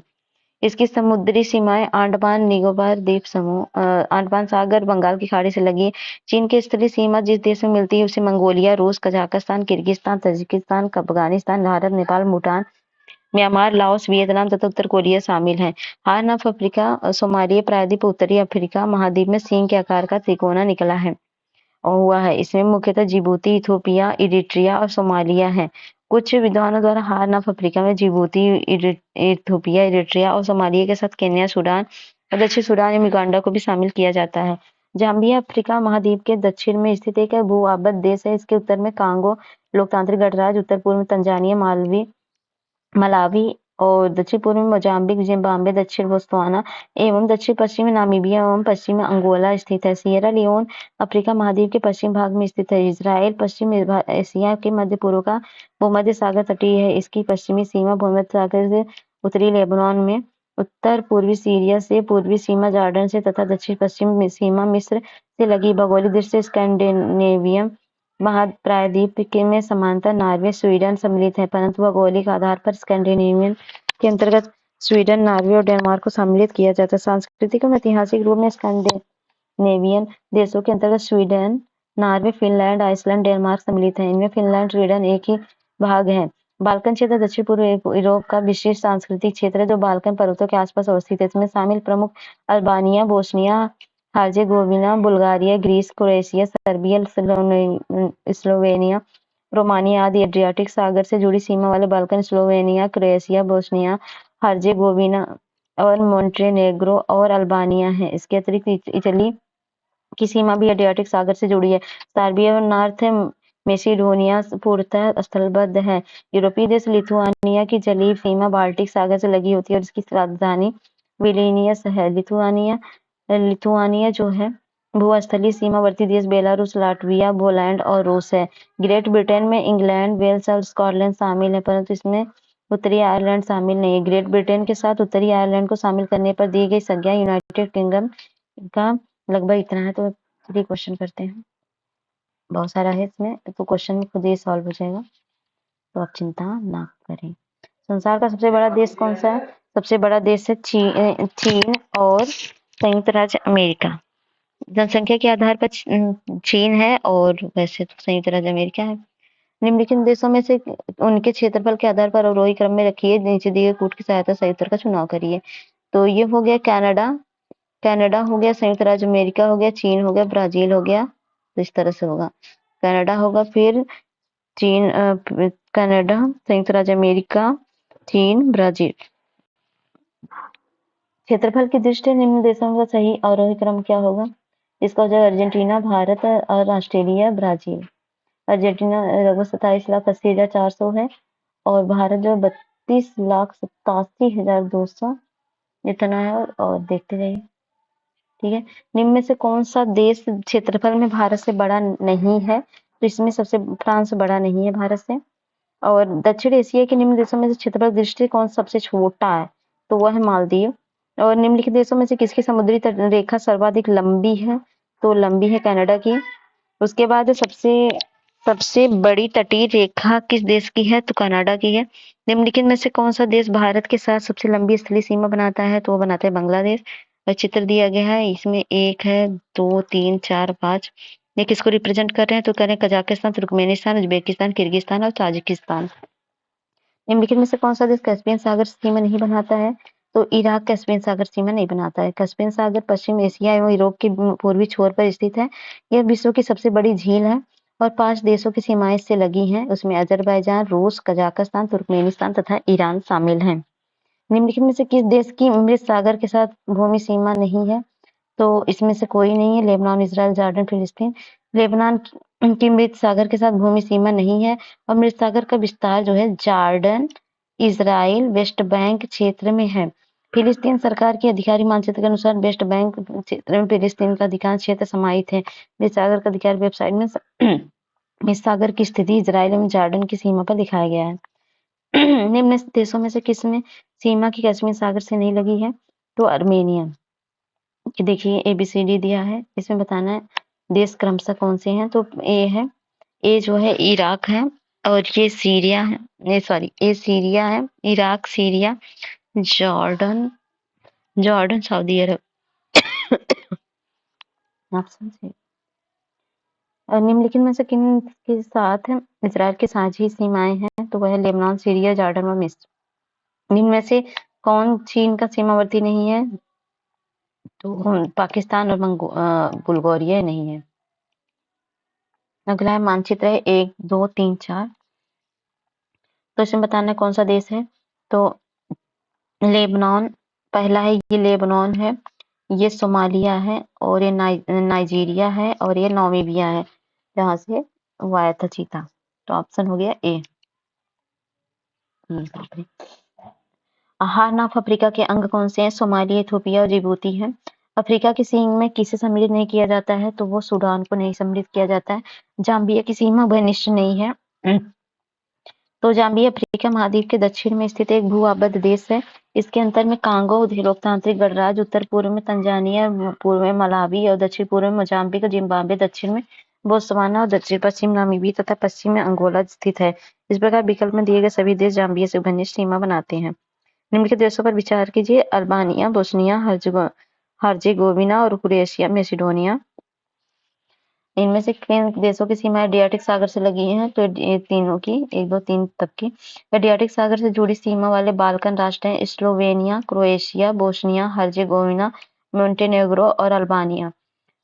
इसकी समुद्री सीमाएं अंडमान निकोबार द्वीप समूह, अंडमान सागर, बंगाल की खाड़ी से लगी है। चीन की स्थलीय सीमा जिस देश में मिलती है उसे मंगोलिया, रूस, Kazakhstan, Kyrgyzstan, Tajikistan, Afghanistan, Bharat, Nepal, Bhutan, Myanmar, Laos, Vietnam तथा उत्तर कोरिया शामिल है। हॉर्न ऑफ अफ्रीका, सोमालिया प्रायद्वीप उत्तरी अफ्रीका महाद्वीप में सिंह के आकार का त्रिकोना निकला है और हुआ है। इसमें मुख्यतः जिबूती, इथियोपिया, इरिट्रिया और सोमालिया है। कुछ विद्वानों द्वारा हॉर्न ऑफ अफ्रीका में जिबूती, इथियोपिया, इरिट्रिया और सोमालिया के साथ केन्या, सूडान और दक्षिण सूडान एवं युगांडा को भी शामिल किया जाता है। जाम्बिया अफ्रीका महाद्वीप के दक्षिण में स्थित एक भू-आबद्ध देश है। इसके उत्तर में कांगो लोकतांत्रिक गणराज्य, उत्तर पूर्व में तंजानिया, मलावी और दक्षिण पूर्व में मोजाम्बिक, जिम्बाब्वे, दक्षिण बोत्सवाना एवं दक्षिण पश्चिम में नामीबिया एवं पश्चिम में अंगोला स्थित है। सियरा लियोन अफ्रीका महाद्वीप के पश्चिम भाग में स्थित है। इजराइल पश्चिम एशिया के मध्य पूर्व का भूमध्य सागर तटीय है। इसकी पश्चिमी सीमा भूमध्य सागर से उत्तरी लेबनान में, उत्तर पूर्वी सीरिया से, पूर्वी सीमा जॉर्डन से तथा दक्षिण पश्चिम सीमा मिस्र से लगी। भौगोलिक दृष्टि से स्कैंडिनेवियन महाप्रायद्वीप में समांतर नॉर्वे, स्वीडन सम्मिलित है, परंतु भौगोलिक आधार पर स्कैंडिनेवियन के अंतर्गत स्वीडन, नॉर्वे और डेनमार्क को सम्मिलित किया जाता है। सांस्कृतिक और ऐतिहासिक रूप में स्कैंडिनेवियन देशों के अंतर्गत Sweden, Norway, Finland, Iceland, Denmark सम्मिलित है। इनमें फिनलैंड, स्वीडन एक ही भाग है। बाल्कन क्षेत्र दक्षिण पूर्व यूरोप का विशेष सांस्कृतिक क्षेत्र है जो बाल्कन पर्वतों के आसपास अवस्थित है। इसमें शामिल प्रमुख Albania, Bosnia Herzegovina, Bulgaria, Greece, Croatia, Serbia, Slovenia, Romania आदि। एड्रियाटिक सागर से जुड़ी सीमा वाले Balkan Slovenia, Croatia, Bosnia Herzegovina और मोंटेनेग्रो और अल्बानिया है। इसके अतिरिक्त इटली की सीमा भी एड्रियाटिक सागर से जुड़ी है। सर्बिया और नॉर्थ मेसिडोनिया पूर्णतः स्थलबद्ध है। यूरोपीय देश लिथुआनिया की जलीय सीमा बाल्टिक सागर से लगी होती है और इसकी राजधानी विलिनियस है। लिथुआनिया जो है भूस्थलीय सीमावर्ती देश बेलारूस, लाटविया, पोलैंड और रूस है। ग्रेट ब्रिटेन में इंग्लैंड, वेल्स और स्कॉटलैंड शामिल है परंतु इसमें उत्तरी आयरलैंड शामिल नहीं है। ग्रेट ब्रिटेन के साथ उत्तरी आयरलैंड को शामिल करने पर दी गई संज्ञा यूनाइटेड किंगडम का लगभग इतना है। तो चलिए क्वेश्चन करते हैं। बहुत सारा है इसमें तो क्वेश्चन में खुद ही सॉल्व हो जाएगा, तो आप चिंता ना करें। संसार का सबसे बड़ा देश कौन सा है? सबसे बड़ा देश है चीन और संयुक्त राज्य अमेरिका। जनसंख्या के आधार पर चीन है और वैसे तो संयुक्त राज्य अमेरिका है। निम्नलिखित देशों में से उनके क्षेत्रफल के आधार पर अवरोही क्रम में रखिए। नीचे दिए गए कूट की सहायता से उत्तर का चुनाव करिए। तो ये हो गया कनाडा हो गया, संयुक्त राज्य अमेरिका हो गया, चीन हो गया, ब्राजील हो गया। तो इस तरह से होगा, कनाडा होगा, फिर चीन, कनाडा, संयुक्त राज्य अमेरिका, चीन, ब्राजील। क्षेत्रफल की दृष्टि निम्न देशों का सही अवरोही क्रम क्या होगा? इसका हो जाएगा अर्जेंटीना, भारत और ऑस्ट्रेलिया, ब्राजील। अर्जेंटीना लगभग 27,80,400 है और भारत जो 32,87,200 इतना है। और देखते रहिए, ठीक है। निम्न में से कौन सा देश क्षेत्रफल में भारत से बड़ा नहीं है? तो इसमें सबसे फ्रांस बड़ा नहीं है भारत से। और दक्षिण एशिया के निम्न देशों में से क्षेत्रफल दृष्टि कौन सबसे छोटा है? तो वह है मालदीव। और निम्नलिखित देशों में से किसकी समुद्री रेखा सर्वाधिक लंबी है? तो लंबी है कनाडा की। उसके बाद सबसे बड़ी तटीय रेखा किस देश की है? तो कनाडा की है। निम्नलिखित में से कौन सा देश भारत के साथ सबसे लंबी स्थलीय सीमा बनाता है? तो वो बनाता है बांग्लादेश। और चित्र दिया गया है, इसमें 1 है, 2, 3, 4, 5। ये किसको रिप्रेजेंट कर रहे हैं? तो कह रहे हैं कजाकिस्तान, तुर्कमेनिस्तान, उज्बेकिस्तान, किर्गिस्तान और ताजिकिस्तान। निम्नलिखित में से कौन सा देश कैस्पियन सागर सीमा नहीं बनाता है? तो इराक कैस्पियन सागर सीमा नहीं बनाता है। कैस्पियन सागर पश्चिम एशिया एवं यूरोप के पूर्वी छोर पर स्थित है। यह विश्व की सबसे बड़ी झील है और 5 देशों की सीमाएं इससे लगी हैं। उसमें अजरबैजान, रूस, कजाकिस्तान, तुर्कमेनिस्तान तथा ईरान शामिल हैं। निम्नलिखित में से किस देश की मृत सागर के साथ भूमि सीमा नहीं है? तो इसमें से कोई नहीं है। लेबनान, इजराइल, जॉर्डन, फिलिस्तीन। लेबनान की मृत सागर के साथ भूमि सीमा नहीं है और मृत सागर का विस्तार जो है जॉर्डन, इजराइल, वेस्ट बैंक क्षेत्र में है। फिलिस्तीन सरकार के आधिकारिक मानचित्र के अनुसार वेस्ट बैंक क्षेत्र में फिलिस्तीन का अधिकांश क्षेत्र समाहित है। इस सागर का अधिकार वेबसाइट में इस सागर की स्थिति इजराइल एवं जॉर्डन की सीमा पर दिखाया गया है। निम्न देशों में से किसमें सीमा की कश्मीर सागर से नहीं लगी है? तो अर्मेनिया। कि देखिए ABCD दिया है, इसमें बताना है देश क्रमशः कौन से हैं। तो ए जो है इराक है, और ये सीरिया है, ए सीरिया है, Iraq, Syria, Jordan, Saudi Arabia. Option C. और निम्नलिखित में से किन के साथ इजराइल की साझी सीमाएं हैं? तो वह है लेबनान, सीरिया, जॉर्डन और मिस्र। निम्न में से कौन चीन का सीमावर्ती नहीं है? तो पाकिस्तान और बुल्गारिया नहीं है। अगला है मानचित्र है 1, 2, 3, 4। तो इसमें बताना है कौन सा देश है। तो लेबनान पहला है, ये लेबनान है, ये सोमालिया है, और ये नाइजीरिया है, और ये नामीबिया है, जहाँ से वो आया था चीता। तो ऑप्शन हो गया ए। हार्न ऑफ अफ्रीका के अंग कौन से हैं? सोमालिया, इथियोपिया और जिबूती है। अफ्रीका की सीमा में किसे सम्मिलित नहीं किया जाता है? तो वो सूडान को नहीं सम्मिलित किया जाता है। जाम्बिया की सीमा घनिष्ठ नहीं है। तो जाम्बिया अफ्रीका महाद्वीप के दक्षिण में स्थित एक भू-आबद्ध देश है। इसके अंतर में कांगो लोकतांत्रिक गणराज्य, उत्तर पूर्व में तंजानिया, पूर्व में मलावी और दक्षिण पूर्व में मोजाम्बिक और जिम्बाब्वे, दक्षिण में बोत्सवाना और दक्षिण पश्चिम नामीबिया तथा पश्चिम में अंगोला स्थित है। इस प्रकार विकल्प में दिए गए सभी देश जाम्बिया से घनिष्ठ सीमा बनाते हैं। निम्नलिखित देशों पर विचार कीजिए। अल्बानिया, बोस्निया हर्जेगोविना और क्रोएशिया, मैसेडोनिया। इनमें से किन देशों की सीमा एड्रियाटिक सागर से लगी है? तो ये तीनों की, 1, 2, 3 तक की। एड्रियाटिक सागर से जुड़ी सीमा वाले बाल्कन राष्ट्र हैं Slovenia, Croatia, Bosnia Herzegovina, Montenegro और अल्बानिया।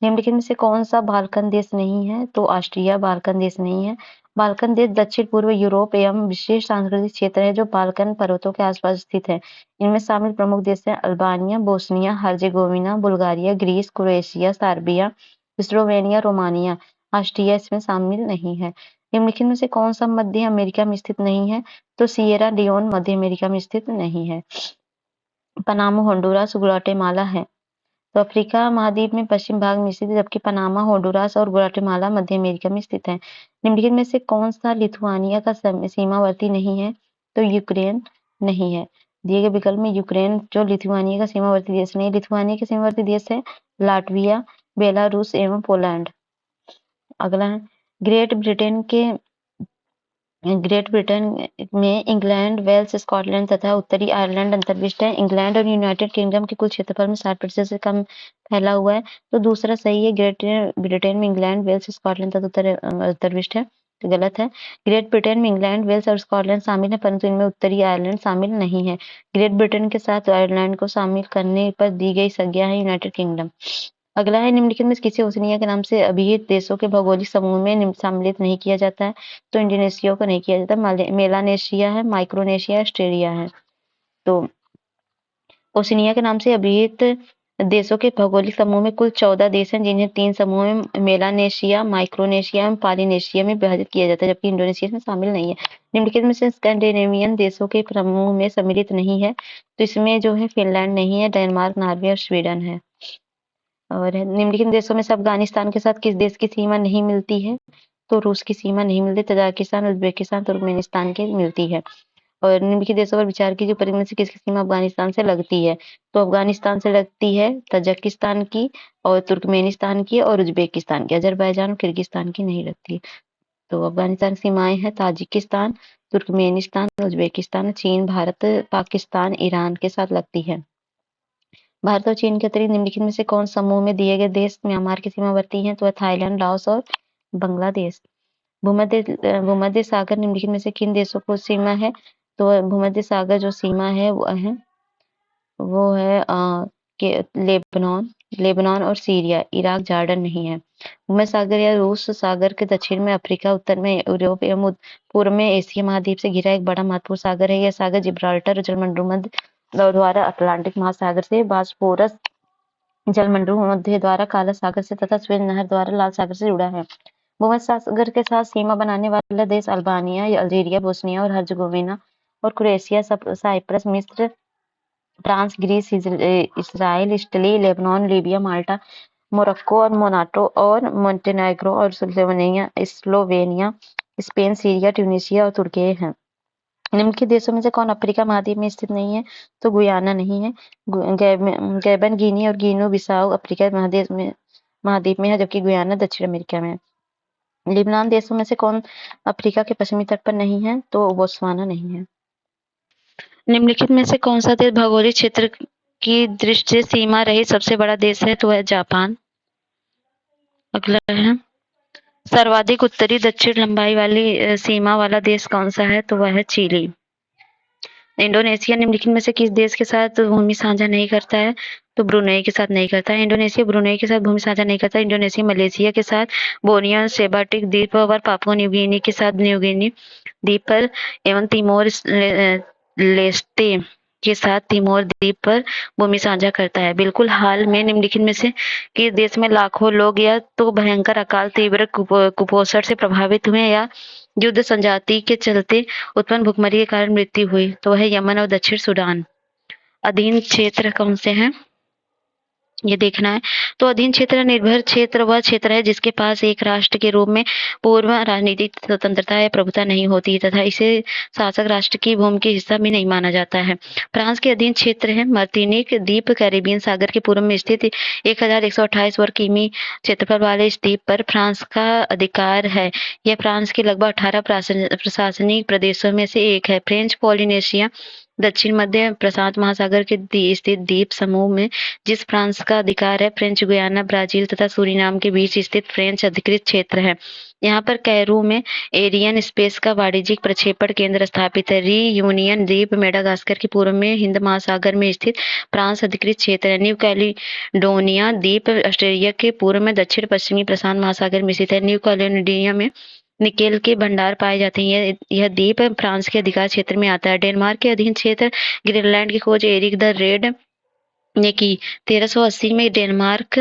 निम्नलिखित में से कौन सा बाल्कन देश नहीं है? तो ऑस्ट्रिया बाल्कन देश नहीं है। बाल्कन देश दक्षिण पूर्व यूरोप एवं विशेष सांस्कृतिक क्षेत्र है जो बाल्कन पर्वतों के आसपास स्थित है। इनमें शामिल प्रमुख देश हैं Albania, Bosnia Herzegovina, Bulgaria, Greece, Croatia, Serbia, Slovenia, Romania. Austria इसमें शामिल नहीं है। निम्नलिखित में से कौन सा मध्य अमेरिका में स्थित नहीं है? तो सिएरा लियोन मध्य अमेरिका में स्थित नहीं है। पनामा, होंडुरास, गुआटेमाला है। तो अफ्रीका महाद्वीप में पश्चिम भाग में स्थित है, जबकि पनामा, होंडुरास और गुआटेमाला मध्य अमेरिका में स्थित है। निम्नलिखित में से कौन सा लिथुआनिया का सीमावर्ती नहीं है? तो यूक्रेन नहीं है। दिए गए विकल्प में यूक्रेन जो लिथुआनिया का सीमावर्ती देश नहीं है। लिथुआनिया के सीमावर्ती देश है लाटविया, बेलारूस एवं पोलैंड। अगला है ग्रेट ब्रिटेन में इंग्लैंड, वेल्स, स्कॉटलैंड तथा उत्तरी आयरलैंड अंतर्विष्ट है। इंग्लैंड और यूनाइटेड किंगडम के कुल क्षेत्रफल में 60% से कम फैला हुआ है। तो दूसरा सही है, ग्रेट ब्रिटेन में इंग्लैंड, वेल्स, स्कॉटलैंड तथा अंतर्विष्ट है। तो गलत है। ग्रेट ब्रिटेन में इंग्लैंड, वेल्स और स्कॉटलैंड शामिल है, परंतु इनमें उत्तरी आयरलैंड शामिल नहीं है। ग्रेट ब्रिटेन के साथ आयरलैंड को शामिल करने पर दी गई संज्ञा है यूनाइटेड किंगडम। अगला है निम्नलिखित में किसी ओशनिया के नाम से अभिहित देशों के भौगोलिक समूह में सम्मिलित नहीं किया जाता है? तो इंडोनेशिया को नहीं किया जाता। मेलानेशिया है, माइक्रोनेशिया, ऑस्ट्रेलिया है। तो ओशनिया के नाम से अभिहित देशों के भौगोलिक समूह में कुल 14 देश हैं, जिन्हें 3 समूह में मेलानेशिया, माइक्रोनेशिया एवं पॉलिनेशिया में विभाजित किया जाता है, जबकि इंडोनेशिया इसमें शामिल नहीं है। निम्नलिखित में से स्कैंडिनेवियन देशों के समूह में सम्मिलित नहीं है। तो इसमें जो है फिनलैंड नहीं है, डेनमार्क, नॉर्वे और स्वीडन है। और निम्नलिखित देशों में से अफगानिस्तान के साथ किस देश की सीमा नहीं मिलती है? तो रूस की सीमा नहीं मिलती। तजाकिस्तान, उज्बेकिस्तान, तुर्कमेनिस्तान की मिलती है। और निम्नलिखित देशों पर विचार कीजिए, ऊपर इनमें से किसकी सीमा अफगानिस्तान से लगती है? तो अफगानिस्तान से लगती है तजाकिस्तान की, और तुर्कमेनिस्तान की, और उज्बेकिस्तान की। अजरबैजान और किर्गिस्तान की नहीं लगती। तो अफगानिस्तान की सीमाएं हैं ताजिकिस्तान, तुर्कमेनिस्तान, उज्बेकिस्तान, चीन, भारत, पाकिस्तान, ईरान के साथ लगती है। भारत और चीन के अतिरिक्त निम्नलिखित में से कौन समूह में दिए गए देश म्यांमार की सीमावर्ती हैं? तो है थाईलैंड, लाओस और बांग्लादेश। भूमध्य सागर निम्नलिखित में से किन देशों को सीमा है? तो भूमध्य सागर जो सीमा है वो है लेबनान और सीरिया, इराक, जॉर्डन नहीं है। भूमध्य सागर या रूस सागर के दक्षिण में अफ्रीका, उत्तर में यूरोप एवं पूर्व में एशिया महाद्वीप से घिरा एक बड़ा महत्वपूर्ण सागर है। यह सागर जिब्राल्टर और जलमंडल द्वारा अटलांटिक महासागर से, बास्फोरस जलमंडल मध्य द्वारा काला सागर से तथा स्वेज नहर द्वारा लाल सागर से जुड़ा है। भूमध्य सागर के साथ सीमा बनाने वाला देश अल्बानिया, अल्जीरिया, बोस्निया और हर्जेगोविना और क्रोएशिया, साइप्रस, मिस्र, France, Greece, Israel, Italy, Lebanon, Libya, Malta, Morocco और मोनाटो और मोंटेनेग्रो और स्लोवेनिया, स्पेन, सीरिया, ट्यूनीशिया और तुर्की हैं। निम्नलिखित देशों में से कौन अफ्रीका महाद्वीप में स्थित नहीं है? तो गुयाना नहीं है। गैबन, गिनी और गिनो बिसाऊ अफ्रीका महाद्वीप में है, जबकि गुयाना दक्षिण अमेरिका में है। लिबनान देशों में से कौन अफ्रीका के पश्चिमी तट पर नहीं है? तो बोत्सवाना नहीं है। निम्नलिखित में से कौन सा देश भौगोलिक क्षेत्र की दृष्टि से सीमा रहित सबसे बड़ा देश है? तो वह जापान। अगला है, सर्वाधिक उत्तरी दक्षिण लंबाई वाली सीमा वाला देश कौन सा है? तो वह है चिली। इंडोनेशिया निम्नलिखित में से किस देश के साथ भूमि साझा नहीं करता है? तो ब्रुनेई के साथ नहीं करता है। इंडोनेशिया ब्रुनेई के साथ भूमि साझा नहीं करता। इंडोनेशिया मलेशिया के साथ, बोर्नियो सेबाटिक द्वीप और पापुआ न्यू गिनी के साथ, न्यू गिनी द्वीप पर एवं तिमोर लेस्टे के साथ तिमोर द्वीप पर भूमि साझा करता है। बिल्कुल हाल में निम्नलिखित में से किस देश में लाखों लोग या तो भयंकर अकाल, तीव्र कुपोषण से प्रभावित हुए या युद्ध संजाति के चलते उत्पन्न भुखमरी के कारण मृत्यु हुई? तो वह यमन और दक्षिण सूडान। अधीन क्षेत्र कौन से हैं? ये देखना है। तो अधीन क्षेत्र निर्भर क्षेत्र वह क्षेत्र है जिसके पास एक राष्ट्र के रूप में पूर्व राजनीतिक स्वतंत्रता या प्रभुता नहीं होती तथा इसे शासक राष्ट्र की भूमि के हिस्सा भी नहीं माना जाता है। फ्रांस के अधीन क्षेत्र है मार्टिनिक द्वीप, कैरिबियन सागर के पूर्व में स्थित 1128 वर्ग किमी क्षेत्रफल वाले इस द्वीप पर फ्रांस का अधिकार है। यह फ्रांस के लगभग 18 प्रशासनिक प्रदेशों में से एक है। फ्रेंच पॉलिनेशिया दक्षिण मध्य प्रशांत महासागर के स्थित द्वीप समूह में जिस फ्रांस का अधिकार है, फ्रेंच गुयाना, ब्राजील तथा सूरीनाम के बीच स्थित फ्रेंच अधिकृत क्षेत्र है। यहाँ पर कैरू में एरियन स्पेस का वाणिज्यिक प्रक्षेपण केंद्र स्थापित है। रीयूनियन द्वीप मेडागास्कर के पूर्व में हिंद महासागर में स्थित फ्रांस अधिकृत क्षेत्र है। न्यू कैलिडोनिया द्वीप ऑस्ट्रेलिया के पूर्व में दक्षिण पश्चिमी प्रशांत महासागर में स्थित है। न्यू कैलिडोनिया में निकेल के भंडार पाए जाते हैं। यह द्वीप फ्रांस के अधिकार क्षेत्र में आता है। डेनमार्क के अधीन क्षेत्र ग्रीनलैंड की खोज एरिक द रेड ने की। 1380 में डेनमार्क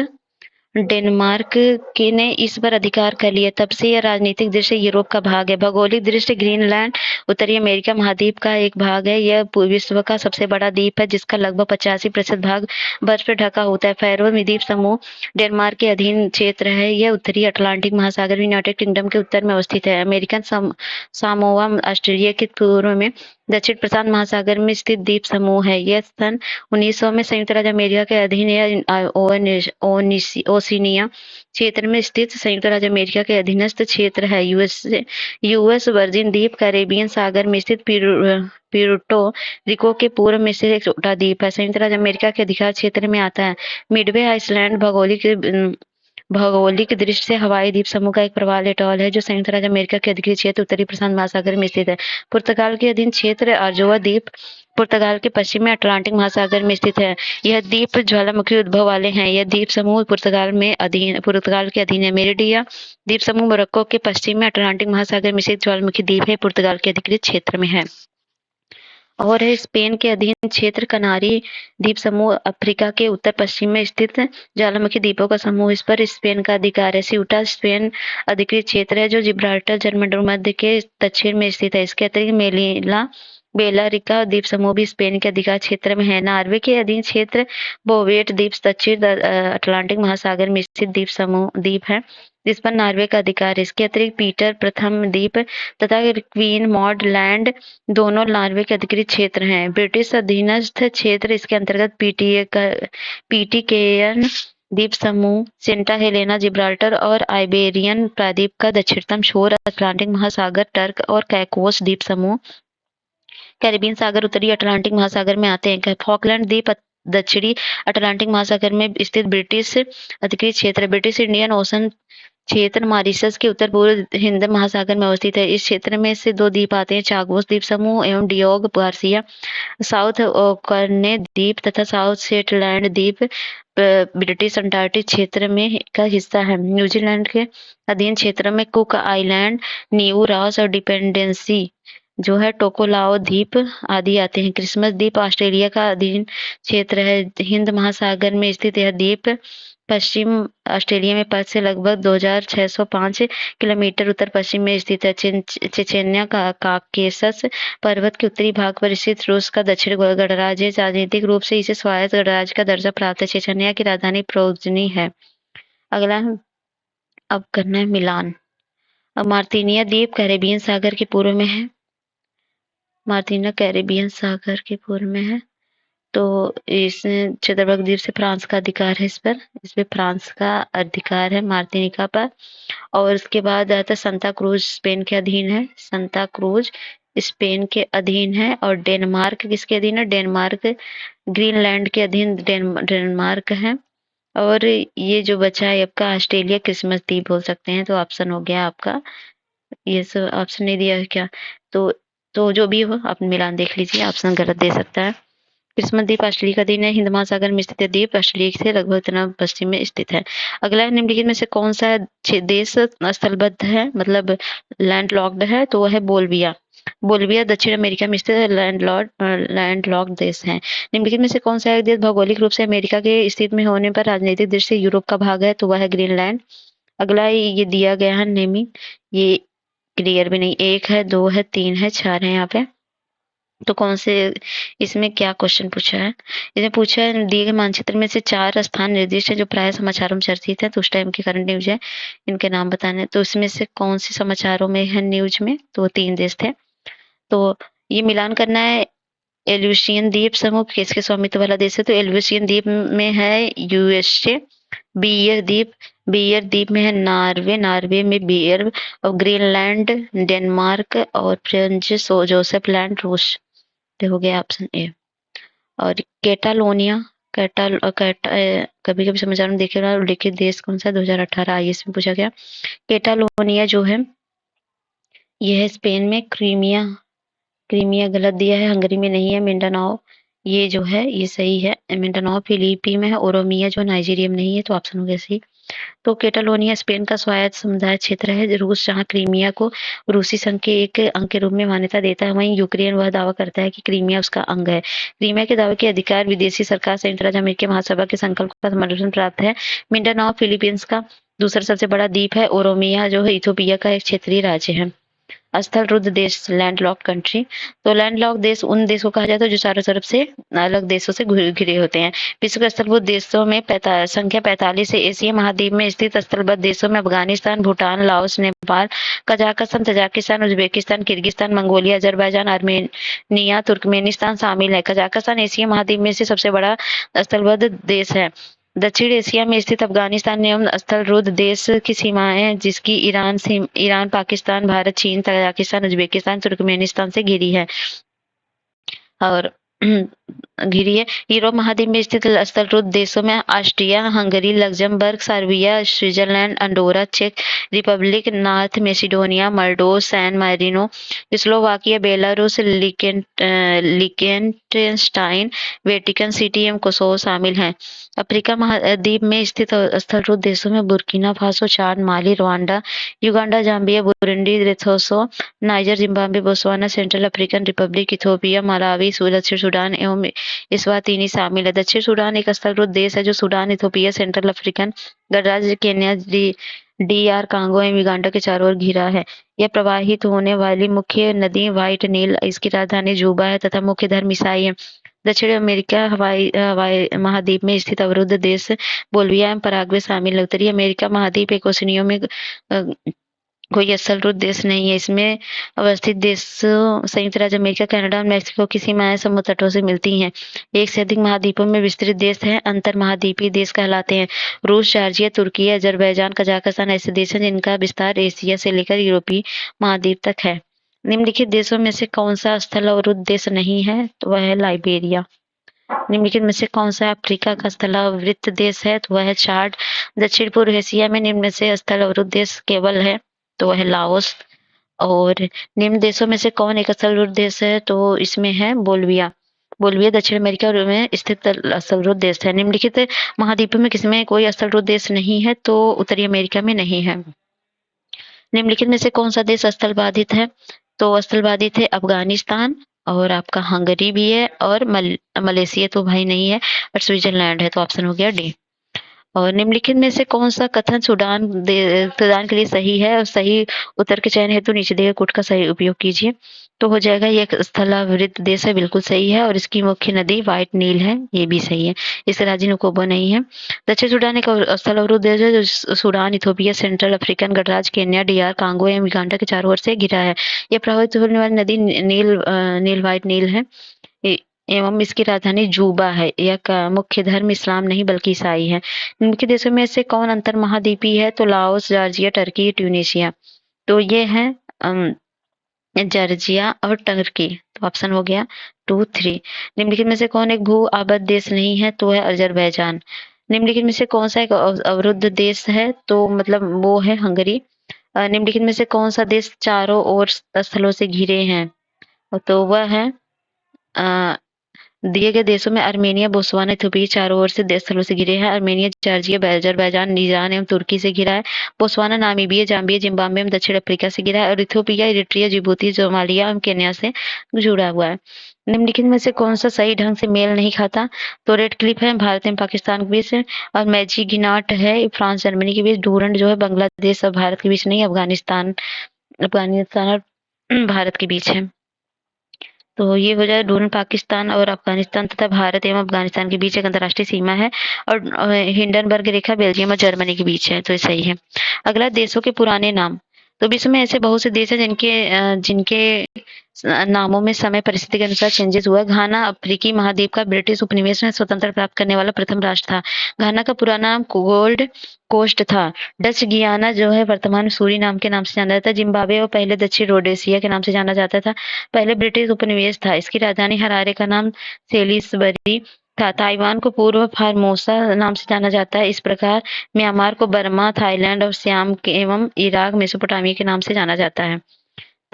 के ने इस पर अधिकार कर लिया। तब से यह राजनीतिक दृष्टि से यूरोप का भाग है। भौगोलिक दृष्टि ग्रीनलैंड उत्तरी अमेरिका महाद्वीप का एक भाग है। यह विश्व का सबसे बड़ा द्वीप है जिसका लगभग 85% भाग बर्फ से ढका होता है। फैरो द्वीप समूह डेनमार्क के अधीन क्षेत्र है। यह उत्तरी अटलांटिक महासागर यूनाइटेड किंगडम के उत्तर में अवस्थित है। अमेरिकन सामोआ ऑस्ट्रेलिया के पूर्व में दक्षिण प्रशांत महासागर में स्थित द्वीप समूह है। यह सन 1900 में संयुक्त राज्य अमेरिका के अधीन या ओशिनिया क्षेत्र में स्थित संयुक्त राज्य अमेरिका के अधीनस्थ क्षेत्र है। यूएस वर्जिन द्वीप कैरेबियन सागर में स्थित प्यूर्टो रिको के पूर्व में से एक छोटा द्वीप है। संयुक्त राज्य अमेरिका के अधिकार क्षेत्र में आता है। मिडवे आइसलैंड भौगोलिक दृष्टि से हवाई द्वीप समूह का एक प्रवाल एटॉल है जो संयुक्त राज्य अमेरिका के अधिकृत क्षेत्र उत्तरी प्रशांत महासागर में स्थित है। पुर्तगाल के अधीन क्षेत्र आजोवा द्वीप पुर्तगाल के पश्चिम में अटलांटिक महासागर में स्थित है। यह द्वीप ज्वालामुखी उद्भव वाले हैं। यह द्वीप समूह पुर्तगाल के अधीन है। मेरिडिया द्वीप समूह मोरक्को के पश्चिम में अटलांटिक महासागर में स्थित ज्वालामुखी द्वीप है, पुर्तगाल के अधिकृत क्षेत्र में है। और है स्पेन के अधीन क्षेत्र कनारी द्वीप समूह अफ्रीका के उत्तर पश्चिम में स्थित ज्वालामुखी द्वीपों का समूह। इस पर स्पेन का अधिकार है। सिउटा स्पेन अधिकृत क्षेत्र है जो जिब्राल्टर जर्मन मध्य के दक्षिण में स्थित है। इसके अतिरिक्त मेलिला बेला रिका द्वीप समूह भी स्पेन के अधिकार क्षेत्र में है। नॉर्वे के अधीन क्षेत्र बोवेट द्वीप दक्षिण अटलांटिक महासागर में स्थित द्वीप है जिस पर नॉर्वे का अधिकार है। इसके अतिरिक्त पीटर प्रथम द्वीप तथा क्वीन मॉड लैंड दोनों नॉर्वे के अधिकृत क्षेत्र हैं। ब्रिटिश अधीनस्थ क्षेत्र इसके अंतर्गत पीटीकेयन द्वीप समूह, सेंटा हेलेना, जिब्राल्टर और आइबेरियन प्रायद्वीप का दक्षिणतम छोर, अटलांटिक महासागर, टर्क और कैकोस द्वीप समूह कैरिबियन सागर उत्तरी अटलांटिक महासागर में आते हैं। फॉकलैंड द्वीप दक्षिणी अटलांटिक महासागर में स्थित ब्रिटिश अधिकृत क्षेत्र। ब्रिटिश इंडियन ओशन क्षेत्र मॉरिशस के उत्तर पूर्व हिंद महासागर में अवस्थित है। इस क्षेत्र में से दो द्वीप आते हैं, चागोस द्वीप समूह एवं डियोग गार्सिया। साउथ ओकर्ने द्वीप तथा साउथ शेटलैंड द्वीप ब्रिटिश अंटार्कटिक क्षेत्र में का हिस्सा है। न्यूजीलैंड के अधीन क्षेत्र में कुक आइलैंड, न्यू रॉस और डिपेंडेंसी जो है टोकोलाओ द्वीप आदि आते हैं। क्रिसमस द्वीप ऑस्ट्रेलिया का अधीन क्षेत्र है। हिंद महासागर में स्थित यह द्वीप पश्चिम ऑस्ट्रेलिया में पर्थ से लगभग 2605 किलोमीटर उत्तर-पश्चिम में स्थित है। चेचन्या काकेशस पर्वत के उत्तरी भाग पर स्थित रूस का दक्षिण गणराज्य। राजनीतिक रूप से इसे स्वायत्त गणराज्य का दर्जा प्राप्त है। चेचन्या की राजधानी प्रोजनी है। अगला अब करना है मिलान। अब मार्टिनिया द्वीप कैरेबियन सागर के पूर्व में है। मार्टिना कैरेबियन सागर के पूर्व में है। तो इस चंद्रभागा द्वीप से फ्रांस का अधिकार है इस पे फ्रांस का अधिकार है मार्टिनिका पर। और उसके बाद आता है संता क्रूज स्पेन के अधीन है। संता क्रूज स्पेन के अधीन है। और डेनमार्क किसके अधीन है? डेनमार्क ग्रीनलैंड के अधीन डेनमार्क है। और ये जो बचा है आपका ऑस्ट्रेलिया क्रिसमस द्वीप बोल सकते हैं। तो ऑप्शन हो गया आपका, ये सब ऑप्शन नहीं दिया है क्या? तो जो भी हो आप मिलान देख लीजिए, ऑप्शन गलत दे सकता है। क्रिसमस द्वीप ऑस्ट्रेलिया का द्वीप है। हिंद महासागर में स्थित द्वीप ऑस्ट्रेलिया से लगभग उत्तर पश्चिम में स्थित है। अगला है निम्नलिखित में से कौन सा देश स्थलबद्ध है, मतलब लैंड लॉक्ड है? तो वह है बोल्विया। बोल्विया दक्षिण अमेरिका में स्थित लैंड लॉक्ड देश है। निम्नलिखित में से कौन सा एक देश भौगोलिक रूप से अमेरिका के स्थित में होने पर राजनीतिक दृष्टि से यूरोप का भाग है? तो वह है ग्रीनलैंड। अगला ये दिया गया है नेमिंग, ये क्लियर भी नहीं। 1 है, 2 है, 3 है, 4 है यहाँ पे। तो कौन से इसमें क्या क्वेश्चन पूछा है? इसमें पूछा है दिए गए मानचित्र में से 4 स्थान निर्दिष्ट है जो प्राय समाचारों में चर्चित है। तो उस टाइम की करंट न्यूज है, इनके नाम बताने। तो इसमें से कौन से समाचारों में है न्यूज में? तो 3 देश थे। तो ये मिलान करना है। एल्यूशियन द्वीप समूह किसके स्वामित्व वाला देश है? तो एल्यूशियन द्वीप में है यूएसए। बियर द्वीप में है नॉर्वे में बियर। और ग्रीनलैंड डेनमार्क। और फ्रेंच जोसेफलैंड रूस। तो हो गया ऑप्शन ए। और कैटालोनिया कभी कभी समाचार में देखेगा उल्लेखित देश कौन सा? 2018 आईएएस में पूछा गया। कैटालोनिया जो है ये है स्पेन में। क्रीमिया गलत दिया है, हंगरी में नहीं है। मिंडानाओ ये जो है ये सही है। मिंडानाओ फिलीपी में है। ओरोमिया जो नाइजीरिया में नहीं है। तो ऑप्शन हो गया सी। तो कैटालोनिया स्पेन का स्वायत्त समुदाय क्षेत्र है। रूस जहां क्रीमिया को रूसी संघ के एक अंग के रूप में मान्यता देता है, वहीं यूक्रेन वह दावा करता है कि क्रीमिया उसका अंग है। क्रीमिया के दावे के अधिकार विदेशी सरकार संयुक्त राज्य अमेरिकी महासभा के संकल्प का समर्थन प्राप्त है। मिंडानाओ फिलीपींस का दूसरा सबसे बड़ा द्वीप है। ओरोमिया जो है इथियोपिया का एक क्षेत्रीय राज्य है। स्थल रुद्ध देश लैंडलॉक्ड कंट्री। तो लैंडलॉक्ड देश उन देशों को कहा जाता है जो चारों तरफ से अलग देशों से घिरे होते हैं। विश्व के स्थलबद्ध देशों में संख्या 45 है। एशिया महाद्वीप में स्थित स्थलबद्ध देशों में Afghanistan, Bhutan, Laos, Nepal, Kazakhstan, Tajikistan, Uzbekistan, Kyrgyzstan, Mongolia, Azerbaijan, Armenia, Turkmenistan शामिल है। कजाकिस्तान एशिया महाद्वीप में से सबसे बड़ा स्थलबद्ध देश है। दक्षिण एशिया में स्थित अफगानिस्तान एवं स्थलरुद्ध देश की सीमाएं जिसकी ईरान, पाकिस्तान, भारत, चीन, तजाकिस्तान, उज्बेकिस्तान, तुर्कमेनिस्तान से घिरी है। और घिरी है। यूरोप महाद्वीप में स्थित स्थलरुद्ध देशों में Austria, Hungary, Luxembourg, Serbia, Switzerland, Andorra, चेक Republic, North Macedonia, Moldova, San Marino, Slovakia, Belarus, लिechtenstein, वेटिकन सिटी एवं कोसोवो शामिल हैं। अफ्रीका महाद्वीप में स्थित स्थलरुद्ध देशों में Burkina Faso, Chad, Mali, Rwanda, Uganda, Zambia, Burundi, Lesotho, Niger, Zimbabwe, Botswana, Central African Republic, Ethiopia, Malawi, दक्षिण सूडान एवं इस्वातिनी शामिल है। दक्षिण सूडान एक स्थलरुद्ध देश है जो सूडान, इथियोपिया, सेंट्रल अफ्रीकन गणराज्य, केन्या, डीआर कांगो एवं युगांडा के चारों ओर घिरा है। यह प्रवाहित होने वाली मुख्य नदी व्हाइट नील, इसकी राजधानी juba है तथा मुख्य धर्म ईसाई है। दक्षिण अमेरिका हवाई महाद्वीप में स्थित अवरुद्ध देश बोल्विया एवं पराग्वे शामिल है। उत्तरी अमेरिका महाद्वीप एक ओशनियों में कोई स्थलरुद्ध देश नहीं है। इसमें अवस्थित देश संयुक्त राज्य अमेरिका, कनाडा और मैक्सिको की सीमाएं समुद्र तटों से मिलती हैं। एक से अधिक महाद्वीपों में विस्तृत देश हैं, अंतर महाद्वीपीय देश कहलाते हैं। रूस, जॉर्जिया, तुर्की, अजरबैजान, कजाकिस्तान ऐसे देश हैं जिनका विस्तार एशिया से लेकर यूरोपीय महाद्वीप तक है। निम्नलिखित देशों में से कौन सा स्थल अवरुद्ध देश नहीं है? तो वह है लाइबेरिया। निम्नलिखित में से कौन सा अफ्रीका का स्थलावृत देश है? तो वह है चाड। दक्षिण पूर्व एशिया में निम्न में से स्थल अवरुद्ध देश केवल है, तो वह है लाओस। और निम्न देशों में से कौन एक स्थलरुद्ध देश है? तो इसमें है बोल्विया। बोल्विया दक्षिण अमेरिका में स्थित स्थलरुद्ध देश है। निम्नलिखित महाद्वीपों में किसमें कोई स्थलरुद्ध देश नहीं है? तो उत्तरी अमेरिका में नहीं है। निम्नलिखित में से कौन सा देश स्थल बाधित है? तो स्थल बाधित है अफगानिस्तान, और आपका हंगरी भी है, और मलेशिया तो भाई नहीं है, बट स्विट्जरलैंड है। तो ऑप्शन हो गया डी। और निम्नलिखित में से कौन-सा कथन सूडान के लिए सही है और सही उत्तर के चयन हेतु नीचे दिए गए कोट का सही उपयोग कीजिए। तो हो जाएगा ये एक स्थलावृत देश है, बिल्कुल सही है और इसकी मुख्य नदी व्हाइट नील है, ये भी सही है। इससे राज्य नकोबा नहीं है। दक्षिण सूडान एक स्थलावृत देश है जो सूडान, इथियोपिया, सेंट्रल अफ्रीकन गणराज्य, केन्या, डीआर कांगो एवं युगांडा के चारों ओर से घिरा है। यह प्रभावित होने वाली नदी नील व्हाइट नील है। एवं इसकी राजधानी जूबा है। यह का मुख्य धर्म इस्लाम नहीं बल्कि ईसाई है। निम्नलिखित देशों में से कौन अंतर महाद्वीपीय है? तो लाओस, जॉर्जिया, टर्की, ट्यूनीशिया। तो ये है जॉर्जिया और टर्की। तो ऑप्शन हो गया 2, 3। निम्नलिखित में से कौन एक भू आबद्ध देश नहीं है? तो है अजरबैजान। निम्नलिखित में से कौन सा एक अवरुद्ध देश है? तो मतलब वो है हंगरी। निम्नलिखित में से कौन सा देश चारों ओर स्थलों से घिरे हैं? तो वह है दिए गए देशों में आर्मेनिया, बोत्सवाना, इथियोपिया चारों ओर से देश स्थलों से घिरे हैं। आर्मेनिया अजरबैजान, अजरबैजान ईरान एवं तुर्की से घिरा है। बोत्सवाना नामीबिया, जाम्बिया, जिम्बाब्वे एवं दक्षिण अफ्रीका से घिरा है और इथियोपिया, इरिट्रिया, जिबूती, सोमालिया एवं केन्या से जुड़ा हुआ है। निम्नलिखित में से कौन सा सही ढंग से मेल नहीं खाता? तो रेड क्लिफ है भारत एवं पाकिस्तान के बीच और मैजिगिनाट है फ्रांस जर्मनी के बीच। डूरंड जो है बांग्लादेश और भारत के बीच नहीं, अफगानिस्तान अफगानिस्तान और भारत के बीच है। तो ये हो जाए डूरंड पाकिस्तान और अफगानिस्तान तथा भारत एवं अफगानिस्तान के बीच एक अंतर्राष्ट्रीय सीमा है और हिंडनबर्ग रेखा बेल्जियम और जर्मनी के बीच है, तो ये सही है। अगला देशों के पुराने नाम। तो विश्व में ऐसे बहुत से देश हैं जिनके नामों में समय परिस्थिति के अनुसार चेंजेस हुआ है। घाना अफ्रीकी महाद्वीप का ब्रिटिश उपनिवेश में स्वतंत्रता प्राप्त करने वाला प्रथम राष्ट्र था। घाना का पुराना नाम गोल्ड कोस्ट था। डच गियाना जो है वर्तमान में सूरीनाम के नाम से जाना जाता है। जिम्बाब्वे और पहले दक्षिण रोडेशिया के नाम से जाना जाता था। पहले ब्रिटिश उपनिवेश था। इसकी राजधानी हरारे का नाम सेलिसबरी था। ताइवान को पूर्व फार्मोसा नाम से जाना जाता है। इस प्रकार म्यांमार को बर्मा, थाईलैंड और सियाम एवं इराक, मेसोपोटामिया के नाम से जाना जाता है।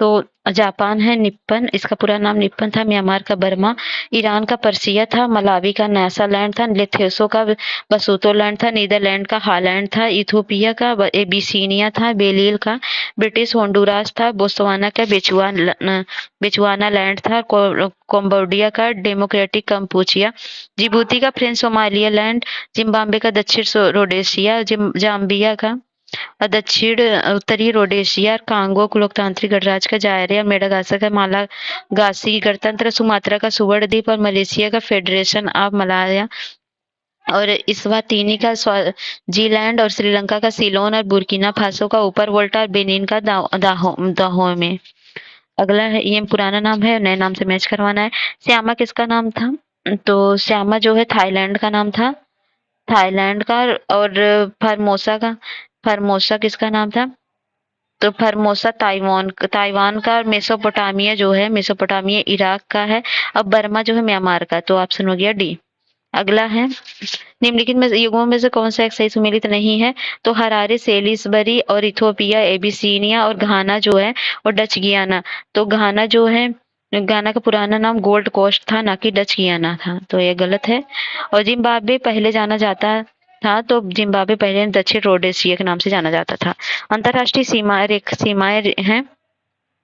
तो जापान है निप्पन, इसका पूरा नाम निप्पन था। म्यांमार का बर्मा, ईरान का पर्सिया था। मलावी का नासालैंड था। लेथेसो का बसोतोलैंड था। नीदरलैंड का हालैंड था। इथोपिया का एबिसीनिया था। बेलील का ब्रिटिश होंडुरास था। बोत्सवाना का बेचुआना लैंड था। कंबोडिया का डेमोक्रेटिक कंपूचिया। जिबूती का फ्रेंच सोमालिया लैंड। जिम्बाब्वे का दक्षिण रोडेशिया। जाम्बिया का दक्षिण उत्तरी रोडेशिया। कांगो लोकतांत्रिक गणराज्य का जायरे। मेडागास्कर का मालागासी गणतंत्र। सुमात्रा का सुवर्ण द्वीप और मलेशिया का फेडरेशन ऑफ मलाया और इस्वातिनी का जीलैंड और श्रीलंका का सिलोन और बुर्किना फासो का ऊपर वोल्टा और बेनिन का दाहोमे। अगला है, ये पुराना नाम है, नए नाम से मैच करवाना है। श्यामा किसका नाम था? तो श्यामा जो है थाईलैंड का नाम था। थाईलैंड का। और फर्मोसा किसका नाम था? तो फर्मोसा ताइवान का। और मेसोपोटामिया जो है, मेसोपोटामिया इराक का है। अब बर्मा जो है म्यांमार का। तो ऑप्शन हो गया डी। अगला है, निम्नलिखित में युगों में से कौन सा एक सही सुमेलित नहीं है? तो हरारे, सेलिसबरी और इथोपिया, एबिसीनिया और घाना जो है और डच गियाना। तो घाना जो है, घाना का पुराना नाम गोल्ड कोस्ट था, ना कि डच गियाना था, तो ये गलत है। और जिम्बाब्वे पहले जाना जाता था, तो जिम्बाब्वे पहले दक्षिण रोडेशिया के नाम से जाना जाता था। अंतरराष्ट्रीय सीमाएं हैं।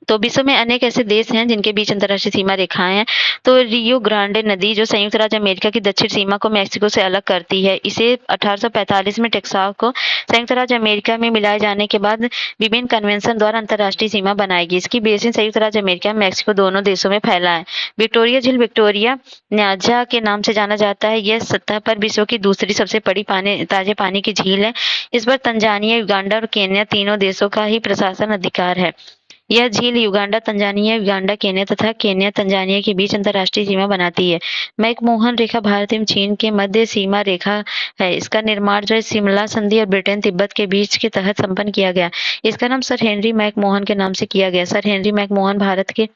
तो विश्व में अनेक ऐसे देश हैं जिनके बीच अंतर्राष्ट्रीय सीमा रेखाएं हैं। तो रियो ग्रांडे नदी जो संयुक्त राज्य अमेरिका की दक्षिण सीमा को मैक्सिको से अलग करती है। इसे 1845 में टेक्सास को संयुक्त राज्य अमेरिका में मिलाए जाने के बाद विभिन्न कन्वेंशन द्वारा अंतर्राष्ट्रीय सीमा बनाई गई। इसकी बेसिन संयुक्त राज्य अमेरिका, मैक्सिको दोनों देशों में फैला है। विक्टोरिया झील विक्टोरिया न्याजा के नाम से जाना जाता है। यह सतह पर विश्व की दूसरी सबसे बड़ी ताजे पानी की झील है। इस पर तंजानिया, युगांडा और केन्या तीनों देशों का ही प्रशासन अधिकार है। यह झील युगांडा, तंजानिया, युगांडा, केन्या तथा केन्या, तंजानिया के बीच अंतर्राष्ट्रीय सीमा बनाती है। मैकमोहन रेखा भारत एवं चीन के मध्य सीमा रेखा है। इसका निर्माण जो है शिमला संधि और ब्रिटेन तिब्बत के बीच के तहत संपन्न किया गया। इसका नाम सर हेनरी मैकमोहन के नाम से किया गया। सर हेनरी मैकमोहन भारत के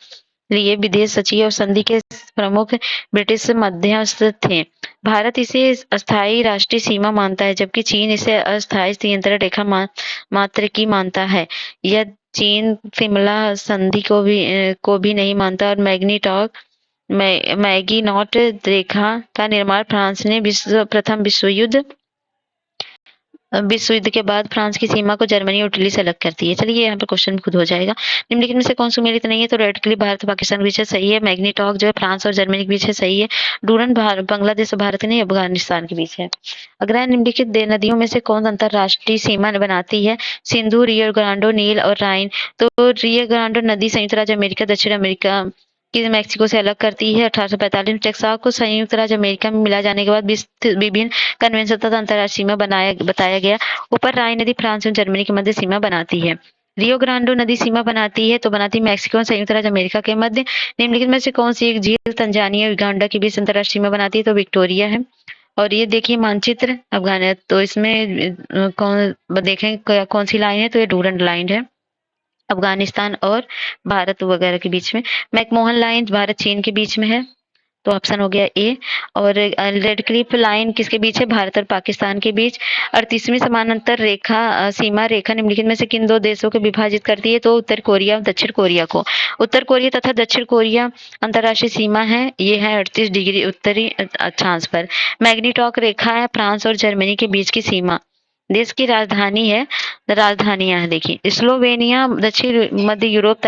लिए विदेश सचिव और संधि के प्रमुख ब्रिटिश मध्यस्थ थे। भारत इसे अस्थायी राष्ट्रीय सीमा मानता है, जबकि चीन इसे अस्थायी नियंत्रण रेखा मात्र की मानता है। यह चीन शिमला संधि को भी नहीं मानता और मैगिनॉट रेखा का निर्माण फ्रांस ने प्रथम विश्व युद्ध विश्व युद्ध के बाद फ्रांस की सीमा को जर्मनी और इटली से अलग करती है। चलिए यहाँ पे क्वेश्चन खुद हो जाएगा। निम्नलिखित में से कौन सुमेलित नहीं है? तो रेड क्लिफ भारत और पाकिस्तान के बीच है, सही है। मैग्नीटॉक जो है फ्रांस और जर्मनी के बीच है, सही है। डूरन बांग्लादेश और भारत नहीं, अफगानिस्तान के बीच है। अग्रह निम्नलिखित नदियों में से कौन अंतरराष्ट्रीय सीमा बनाती है? सिंधु, रियो ग्रांडे, नील और राइन। तो रियो ग्रांडे नदी संयुक्त राज्य अमेरिका, दक्षिण अमेरिका की मैक्सिको से अलग करती है। 1845 में टेक्सास को संयुक्त राज्य अमेरिका में मिला जाने के बाद विभिन्न कन्वेंशन तथा अंतर्राष्ट्रीय सीमा बताया गया। ऊपर राइन नदी फ्रांस और जर्मनी के मध्य सीमा बनाती है। रियो ग्रांडे नदी सीमा बनाती है, तो बनाती मैक्सिको और संयुक्त राज्य अमेरिका के मध्य। निम्नलिखित में से कौन सी एक झील तंजानिया और युगांडा के बीच अंतर्राष्ट्रीय सीमा बनाती है? तो विक्टोरिया है। और ये देखिए मानचित्र अफगान, तो इसमें कौन देखें कौन सी लाइन है? तो ये डूरंड लाइन है, अफगानिस्तान और भारत वगैरह के बीच में। मैकमोहन लाइन भारत चीन के बीच में है, तो ऑप्शन हो गया ए। और रेड क्लिफ लाइन किसके बीच है? भारत और पाकिस्तान के बीच। 38वीं समानांतर रेखा सीमा रेखा निम्नलिखित में से किन दो देशों को विभाजित करती है? तो उत्तर कोरिया और दक्षिण कोरिया को। उत्तर कोरिया तथा दक्षिण कोरिया अंतर्राष्ट्रीय सीमा है, ये है 38 डिग्री उत्तरी अक्षांश पर। मैग्नीटॉक रेखा है फ्रांस और जर्मनी के बीच की सीमा। देश की राजधानी है, राजधानियां है देखिए, स्लोवेनिया दक्षिण मध्य यूरोप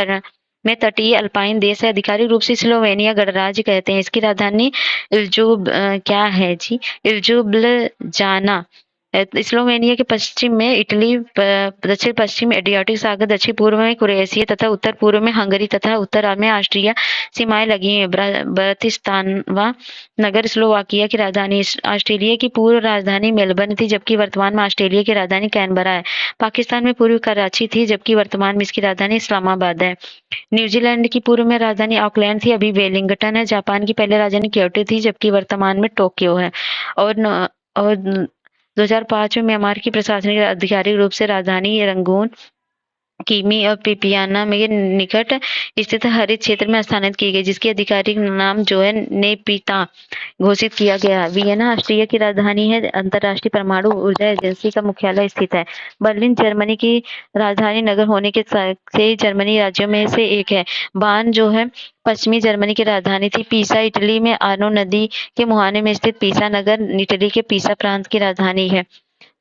में तटीय अल्पाइन देश है। आधिकारिक रूप से स्लोवेनिया गणराज्य कहते हैं। इसकी राजधानी क्या है जी? इल्जुब्लजाना। स्लोवेनिया के पश्चिम में इटली, दक्षिण पश्चिम में एड्रियाटिक सागर, दक्षिण पूर्व में क्रोएशिया तथा उत्तर पूर्व में हंगरी तथा उत्तर में ऑस्ट्रिया सीमाएं लगी हैं। ब्रतिस्लावा नगर स्लोवाकिया की राजधानी। ऑस्ट्रेलिया की पूर्व राजधानी मेलबर्न थी, जबकि वर्तमान में ऑस्ट्रेलिया की राजधानी कैनबरा है। पाकिस्तान में पूर्व कराची थी, जबकि वर्तमान में इसकी राजधानी इस्लामाबाद है। न्यूजीलैंड की पूर्व में राजधानी ऑकलैंड थी, अभी वेलिंगटन है। जापान की पहले राजधानी क्योटो थी, जबकि वर्तमान में टोक्यो है। और 2005 में म्यांमार की प्रशासनिक आधिकारिक रूप से राजधानी रंगून, किमी और पिपियाना में निकट स्थित हरित क्षेत्र में स्थानांतरित की गई, जिसकी आधिकारिक नाम जो है नेपिता घोषित किया गया। वियना ऑस्ट्रिया की राजधानी है। अंतर्राष्ट्रीय परमाणु ऊर्जा एजेंसी का मुख्यालय स्थित है। बर्लिन जर्मनी की राजधानी नगर होने के से जर्मनी राज्यों में से एक है। बान जो है पश्चिमी जर्मनी की राजधानी थी। पीसा इटली में आनो नदी के मुहाने में स्थित पीसा नगर इटली के पीसा प्रांत की राजधानी है।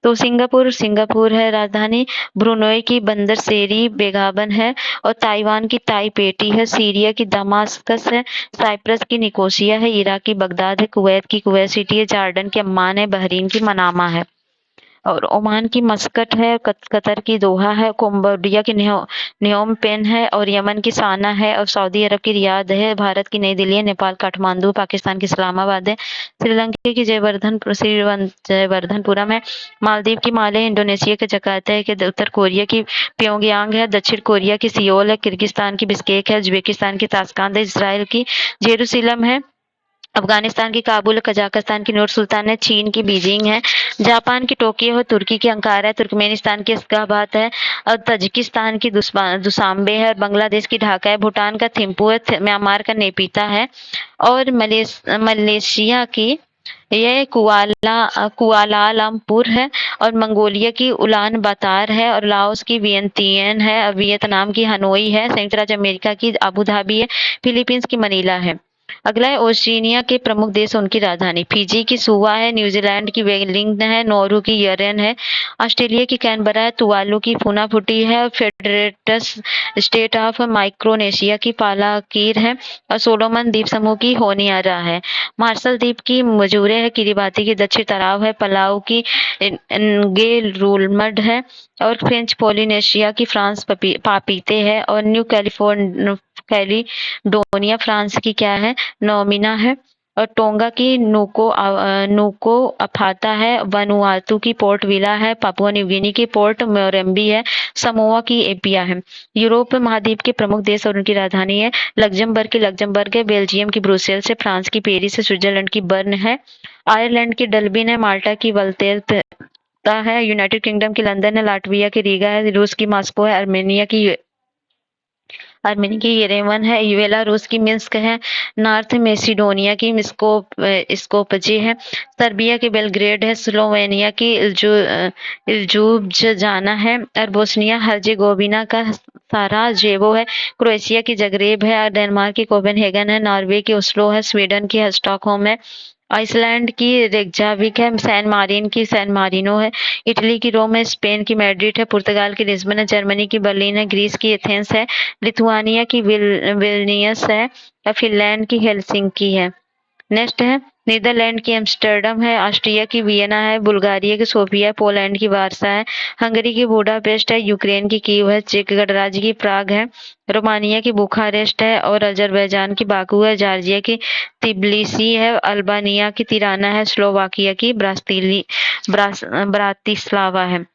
तो सिंगापुर है राजधानी। ब्रुनोई की बंदर सेरी बेगाबन है। और ताइवान की ताइपेटी है। सीरिया की दमास्कस है। साइप्रस की निकोसिया है। इराक की बगदाद है। कुवैत की कुवैत सिटी है। जॉर्डन की अम्मान है। बहरीन की मनामा है। और ओमान की मस्कट है। कतर की दोहा है। कंबोडिया की नियोम पेन है। और यमन की साना है। और सऊदी अरब की रियाद है। भारत की नई दिल्ली है। नेपाल काठमांडू, पाकिस्तान की इस्लामाबाद है। श्रीलंका की जयवर्धनपुरम है। मालदीव की माले, इंडोनेशिया के जकार्ता है। उत्तर कोरिया की प्योंगयांग है। दक्षिण कोरिया की सियोल है। किर्गिस्तान की बिश्केक है। उज्बेकिस्तान की ताशकंद है। इसराइल की जेरूसलम है। अफगानिस्तान की काबुल, कजाकिस्तान की नूर सुल्तान है। चीन की बीजिंग है। जापान की टोक्यो है। तुर्की की अंकारा है। तुर्कमेनिस्तान की अश्गाबाद है। और तजिकिस्तान की दुसांबे है। और बांग्लादेश की ढाका है। भूटान का थिम्पू है। म्यांमार का नेपिता है। और मलेशिया की ये कुआलालंपुर है। और मंगोलिया की उलान बातार है। और लाओस की वियंतियन है। और वियतनाम की हनोई है। संयुक्त राज्य अमेरिका की अबू धाबी है। फिलीपींस की मनीला है। अगला है ओशिनिया के प्रमुख देश, उनकी राजधानी। फिजी की सुवा है। न्यूजीलैंड की वेलिंगटन है। नौरू की यरेन है। ऑस्ट्रेलिया की कैनबरा है। तुवालू की फुनाफुटी है। फेडरेटस स्टेट ऑफ माइक्रोनेशिया की पालाकीर है। और सोलोमन द्वीप समूह की होनियारा है। मार्शल द्वीप की मजूरे है। किरिबाती की दक्षिण तराव है। पलाऊ की गेलरुलमड है। और फ्रेंच पोलिनेशिया की फ्रांस पापीते है। और न्यू कैलिडोनिया फ्रांस की क्या है? नोमिना है। और टोंगा की नूको अफाता है। वनुआतु की पोर्ट विला है। पापुआ न्यू गिनी की पोर्ट मोरेम्बी है। समोआ की एपिया है। यूरोप महाद्वीप के प्रमुख देश और उनकी राजधानी है। लग्जमबर्ग की लग्जमबर्ग है। बेल्जियम की ब्रुसेल्स है। फ्रांस की पेरिस है। स्विट्जरलैंड की बर्न है। आयरलैंड की डलबिन है। माल्टा की वल्तेता है। यूनाइटेड किंगडम की लंदन है। लाटविया की रीगा है। रूस की मॉस्को है। आर्मेनिया की येरेवन है। बेलारूस की मिन्स्क है। नॉर्थ मेसिडोनिया की स्कोपजे है। सर्बिया की बेलग्रेड है। स्लोवेनिया की इल्जुब्जाना है। और बोस्निया हर्जेगोविना का साराजेवो है। क्रोएशिया की जगरेब है। और डेनमार्क की कोपेनहेगन है। नॉर्वे की ओस्लो है। स्वीडन की स्टॉकहोम है। आइसलैंड की रेकजाविक है, सैन मारिन की सैन मारिनो है, इटली की रोम है, स्पेन की मैड्रिड है, पुर्तगाल की लिस्बन है, जर्मनी की बर्लिन है, ग्रीस की एथेंस है, लिथुआनिया की विल्नियस है और फिनलैंड की हेलसिंकी है। नेक्स्ट है नीदरलैंड की एम्स्टर्डम है, ऑस्ट्रिया की वियना है, बुल्गारिया की सोफिया है, पोलैंड की वारसा है, हंगरी की बुडापेस्ट है, यूक्रेन की कीव है, चेक गणराज्य की प्राग है, रोमानिया की बुखारेस्ट है और अजरबैजान की बाकू है, जॉर्जिया की तिब्लिसी है, अल्बानिया की तिराना है, स्लोवाकिया की ब्रातिस्लावा है।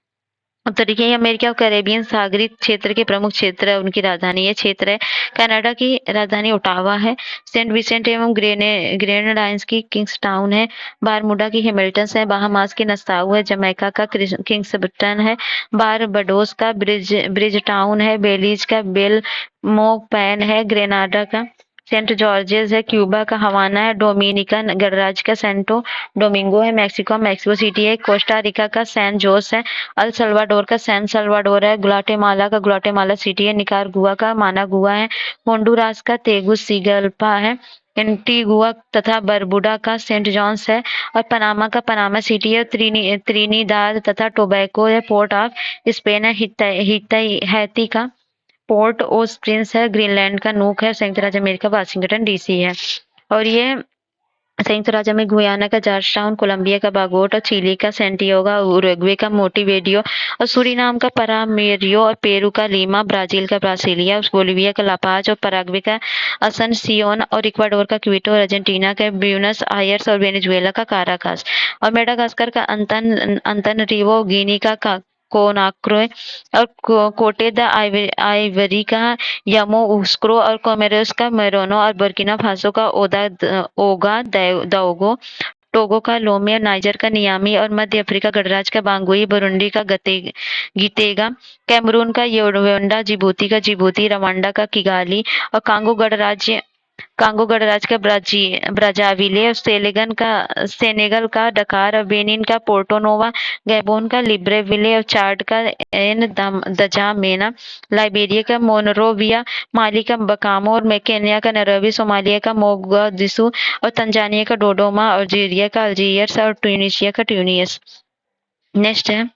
उत्तरी अमेरिका और कैरेबियन सागरीय क्षेत्र के प्रमुख क्षेत्र है, उनकी राजधानी ये क्षेत्र है। कनाडा की राजधानी ओटावा है। सेंट विंसेंट एवं ग्रेनेडाइंस की किंग्सटाउन है। बारमूडा की हैमिल्टन है। बाहामास की नसाउ है। जमैका का किंग्सबटन है। बारबडोस का ब्रिज टाउन है। बेलीज का बेलमोपैन है। ग्रेनाडा का सेंट जॉर्जेस है। क्यूबा का हवाना है। डोमिनिकन गणराज्य का सेंटो डोमिंगो है। मैक्सिको सिटी है। कोस्टा रिका का सैन जोस है। अल सल्वाडोर का सैन सल्वाडोर है। ग्वाटेमाला का ग्वाटेमाला सिटी है। निकारागुआ का मानागुआ है। होंडुरास का तेगुसिगल्पा है। एंटीगुआ तथा बरबुडा का सेंट जॉन्स है और पनामा का पनामा सिटी है। त्रिनिदाद तथा टोबैको है। पोर्ट ऑफ स्पेन है। हैती का पोर्ट ओ प्रिंस है। ग्रीनलैंड का नूक है। संयुक्त राज्य अमेरिका वाशिंगटन डीसी है। और ये संयुक्त राज्य में गुयाना का जॉर्जटाउन, कोलंबिया का बागोट और चिली का सैंटियागो, उरुग्वे का मोंटेविडियो और सूरीनाम का पारामेरियो और पेरू का लीमा, ब्राजील का ब्रासिलिया, बोलिविया का लापाज और पराग्वे का असनसियोन और इक्वाडोर का क्विटो, अर्जेंटीना का ब्यूनस आयर्स और वेनेजुएला का काराकास और मेडागास्कर का अंतनरिवो, गिनी का कोनाक्रो और कोटे द आइवरी का यामोउस्क्रो और कोमोरोस का मेरोनो और बुर्किना फासो का ओगा दओगो, टोगो का लोमे, नाइजर का नियामी और मध्य अफ्रीका गणराज्य का बांगुई, बुरुंडी का गीतेगा, कैमरून का योंडा, जिबूती का जिबूती, रवांडा का किगाली और कांगो गणराज्य का ब्राज़ाविले, सेनेगल का डकार, बेनिन का पोर्टो नोवा, गैबोन का लिब्रेविले और चाड का एन दजामेना, लाइबेरिया का मोनरोविया, माली का बकामो और केन्या का नैरोबी, सोमालिया का मोगदिशु और तंजानिया का डोडोमा, अल्जीरिया का अल्जीयर्स और ट्यूनीशिया का ट्यूनिस। नेक्स्ट है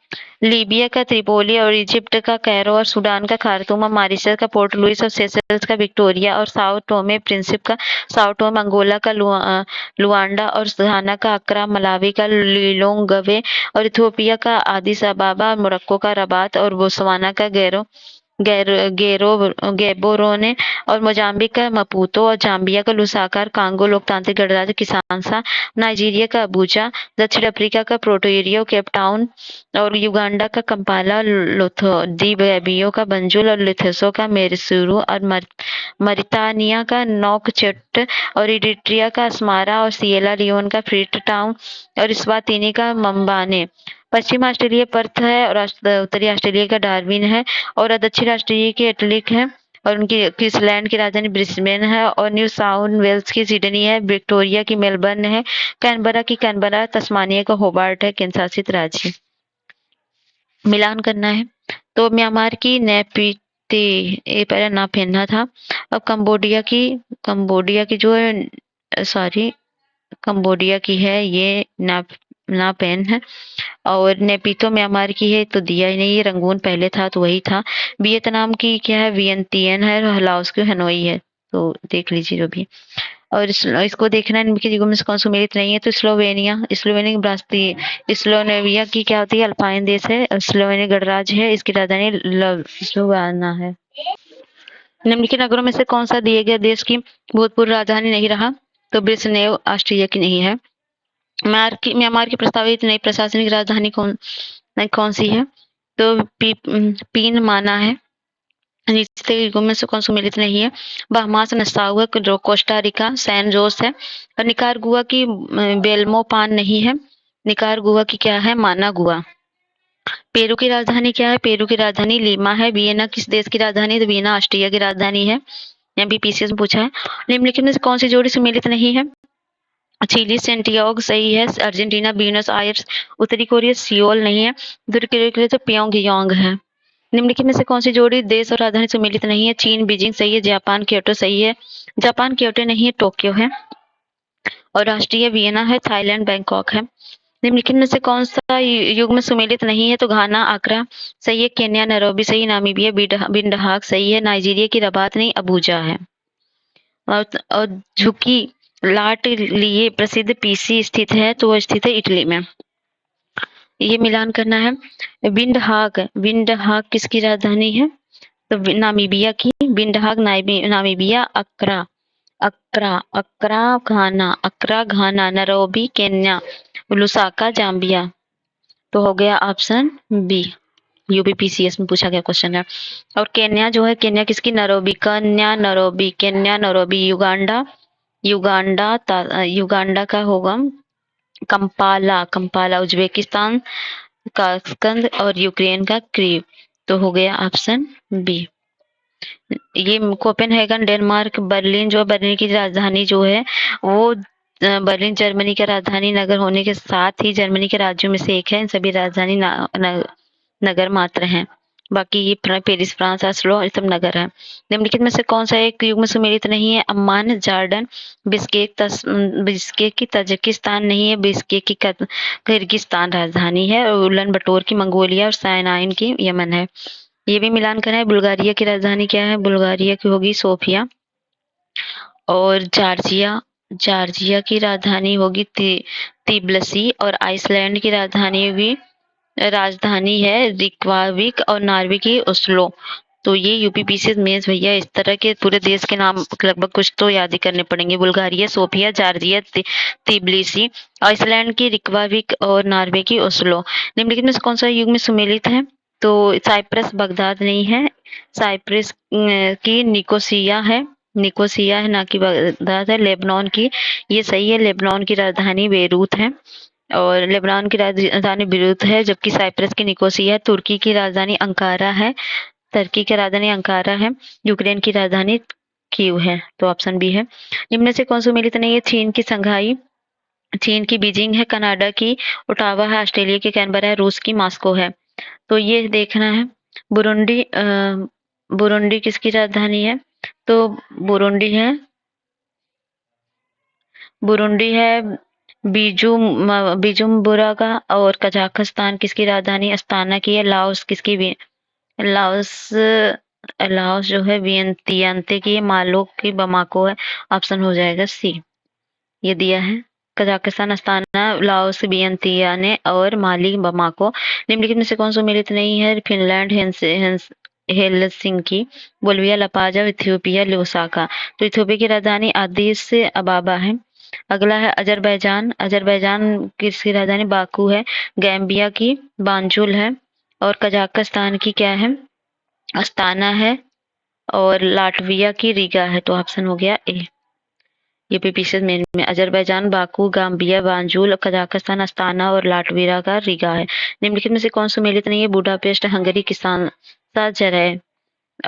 लीबिया का त्रिपोली और इजिप्ट का कैरो और सूडान का खार्तूम और मॉरिशस का पोर्ट लुइस और सेशेल्स का विक्टोरिया और साओ टोमे प्रिंसिप का साओ टोमे, अंगोला का लुआंडा और घाना का अक्रा, मलावी का लिलोंगवे और इथियोपिया का आदिस अबाबा, मोरक्को का रबात और बोत्सवाना का गैबोरोने और मोजाम्बिक का मपूतो और जाम्बिया का लुसाका, कांगो लोकतांत्रिक गणराज्य किसानसा, नाइजीरिया का अबूजा, दक्षिण अफ्रीका का प्रोटोरियो, केप टाउन और युगांडा का कंपाला, द्वीप का बंजुल और लिथेसो का मेरिसुरु और मरितानिया का नौकचट और इरिट्रिया का अस्मारा और सिएरा लियोन का फ्रीट टाउन और इस्वातिनी का मम्बाने। पश्चिम ऑस्ट्रेलिया पर्थ है और उत्तरी ऑस्ट्रेलिया का डार्विन है और दक्षिण ऑस्ट्रेलिया की एटलिक है और उनकी क्वींसलैंड की राजधानी ब्रिस्बेन है और न्यू साउथ वेल्स की सिडनी है, विक्टोरिया की मेलबर्न है, कैनबरा की कैनबरा, तस्मानिया का होबार्ट है, केंद्रशासित राज्य। मिलान करना है तो म्यांमार की नेपिते ये पहले ना पहनना था। अब कंबोडिया की जो है कंबोडिया की है ये ना पेन है और नेपितो म्यांमार की है तो दिया ही नहीं, ये रंगून पहले था तो वही था। वियतनाम की क्या है वियंतियन है और लाओस की हनोई है तो देख लीजिए जो भी। और इसको देखना है निम्नलिखित युगों में से कौन सुमेलित नहीं है तो स्लोवेनिया स्लोवेनिया की क्या होती है अल्पाइन देश है, स्लोवेनिया गणराज्य है, इसकी राजधानी लुब्लियाना है। निम्नलिखित नगरों में से कौन सा दिए गए देश की भूतपूर्व राजधानी नहीं रहा तो ब्रिस्बेन ऑस्ट्रेलिया की नहीं है। म्यांमार की प्रस्तावित नई प्रशासनिक राजधानी कौन सी है तो पीन माना है। नीचे युगों में से कौन सुमेलित नहीं है। बहामास, नसाउ है, कोस्टा रिका, सैन जोस है और निकारागुआ की बेल्मोपान नहीं है। निकारागुआ की क्या है मानागुआ। पेरू की राजधानी क्या है, पेरू की राजधानी लीमा है। वियना किस देश की राजधानी है तो वियना ऑस्ट्रिया की राजधानी है। यहाँ भी पीसीएस में पूछा है। निम्नलिखित में से कौन सी जोड़ी सुमेलित नहीं है। चिली सेंटियागो सही है। अर्जेंटीना ब्यूनस आयर्स, उत्तरी कोरिया सियोल नहीं है। उत्तरी कोरिया के लिए तो प्योंगयांग है। निम्नलिखित में से कौन सी जोड़ी देश और राजधानी सुमेलित नहीं है। चीन बीजिंग सही है। जापान क्योटो सही है। जापान क्योटो नहीं है, टोक्यो है। और राष्ट्रीय वियना है, थाईलैंड बैंकॉक है। निम्नलिखित में से कौन सा युग में सुमेलित नहीं है? तो घाना, आक्रा सही है, केन्या नैरोबी सही, नामीबिया बिंडहाक सही है, नाइजीरिया की रबात नहीं अबूजा है। और झुकी लाट लिए प्रसिद्ध पीसी स्थित है, तो वह स्थित है इटली में। ये मिलान करना है। विंडहाक किसकी राजधानी है? तो नामीबिया की। विंडहाक नामीबिया। अक्रा घाना, नैरोबी केन्या, लुसाका जाम्बिया। तो हो गया ऑप्शन बी, यूपीपीसीएस में पूछा गया क्वेश्चन है। और केन्या जो है, केन्या किसकी? Nairobi, Kenya Nairobi. युगांडा का होगा कंपाला उज्बेकिस्तान का स्कंद और यूक्रेन का क्रीव। तो हो गया ऑप्शन बी। ये कोपेनहेगन डेनमार्क। बर्लिन जो बर्लिन की राजधानी जो है वो बर्लिन जर्मनी का राजधानी नगर होने के साथ ही जर्मनी के राज्यों में से एक है। इन सभी राजधानी नगर मात्र हैं। बाकी ये पेरिस फ्रांस, ऑस्लो ये सब नगर है। निम्नलिखित में से कौन सा एक युग में सुमेलित नहीं है? अम्मान जॉर्डन, बिश्केक की तजिकिस्तान नहीं है, बिश्केक की किर्गिस्तान राजधानी है, और उलन बटोर की मंगोलिया और साइनाइन की यमन है। ये भी मिलान करना है। बुल्गारिया की राजधानी क्या है? बुल्गारिया की होगी सोफिया। और जॉर्जिया की राजधानी होगी तिब्लिसी, और आइसलैंड की राजधानी है रिक्वाविक, और नॉर्वे की ओस्लो। तो ये यूपीपीसीएस मेंस भैया इस तरह के पूरे देश के नाम लगभग कुछ तो याद ही करने पड़ेंगे। Bulgaria Sofia, Georgia Tbilisi, Iceland की रिक्वाविक और नॉर्वे की ओस्लो। निम्नलिखित में से कौन सा युग में सुमेलित है? तो साइप्रस बगदाद नहीं है, साइप्रस की निकोसिया है ना कि बगदाद है। लेबनान की, ये सही है, लेबनान की राजधानी बेरूत है, और लेबनान की राजधानी बेरूत है, जबकि साइप्रस की निकोसिया है। तुर्की की राजधानी अंकारा है, यूक्रेन की राजधानी कीव है। तो ऑप्शन बी है। निम्न में से कौन सा मिलित नहीं है? चीन की संघाई, चीन की बीजिंग है, कनाडा की ओटावा है, ऑस्ट्रेलिया की कैनबरा है, रूस की मॉस्को है। तो ये देखना है। बुरुंडी किसकी राजधानी है? तो बुरुंडी है बिजुम्बुरा का। और कजाकिस्तान किसकी राजधानी? अस्ताना की है। लाओस किसकी? लाओस लाओस जो है वियंतियाने की है। मालो की बमाको है। ऑप्शन हो जाएगा सी, ये दिया है। कजाकिस्तान अस्ताना, लाओस वियंतियाने और माली बमाको। निम्नलिखित में से कौन सुमेलित नहीं है? Finland Helsinki, Bolivia La Paz, Ethiopia Lusaka. तो इथियोपिया की राजधानी आदिस अबाबा है। अगला है अजरबैजान किसकी राजधानी? बाकू है। गैम्बिया की बांजुल है, और कजाकिस्तान की क्या है? अस्ताना है, और लाटविया की रीगा है। तो ऑप्शन हो गया ए। यूपीपीसीएस मेन में Azerbaijan, Baku, Gambia, Banjul, Kazakhstan Astana और लाटविया का रीगा है। निम्नलिखित में से कौन सुमेलित नहीं है? बुडापेस्ट हंगरी, किस्तांजा जरह।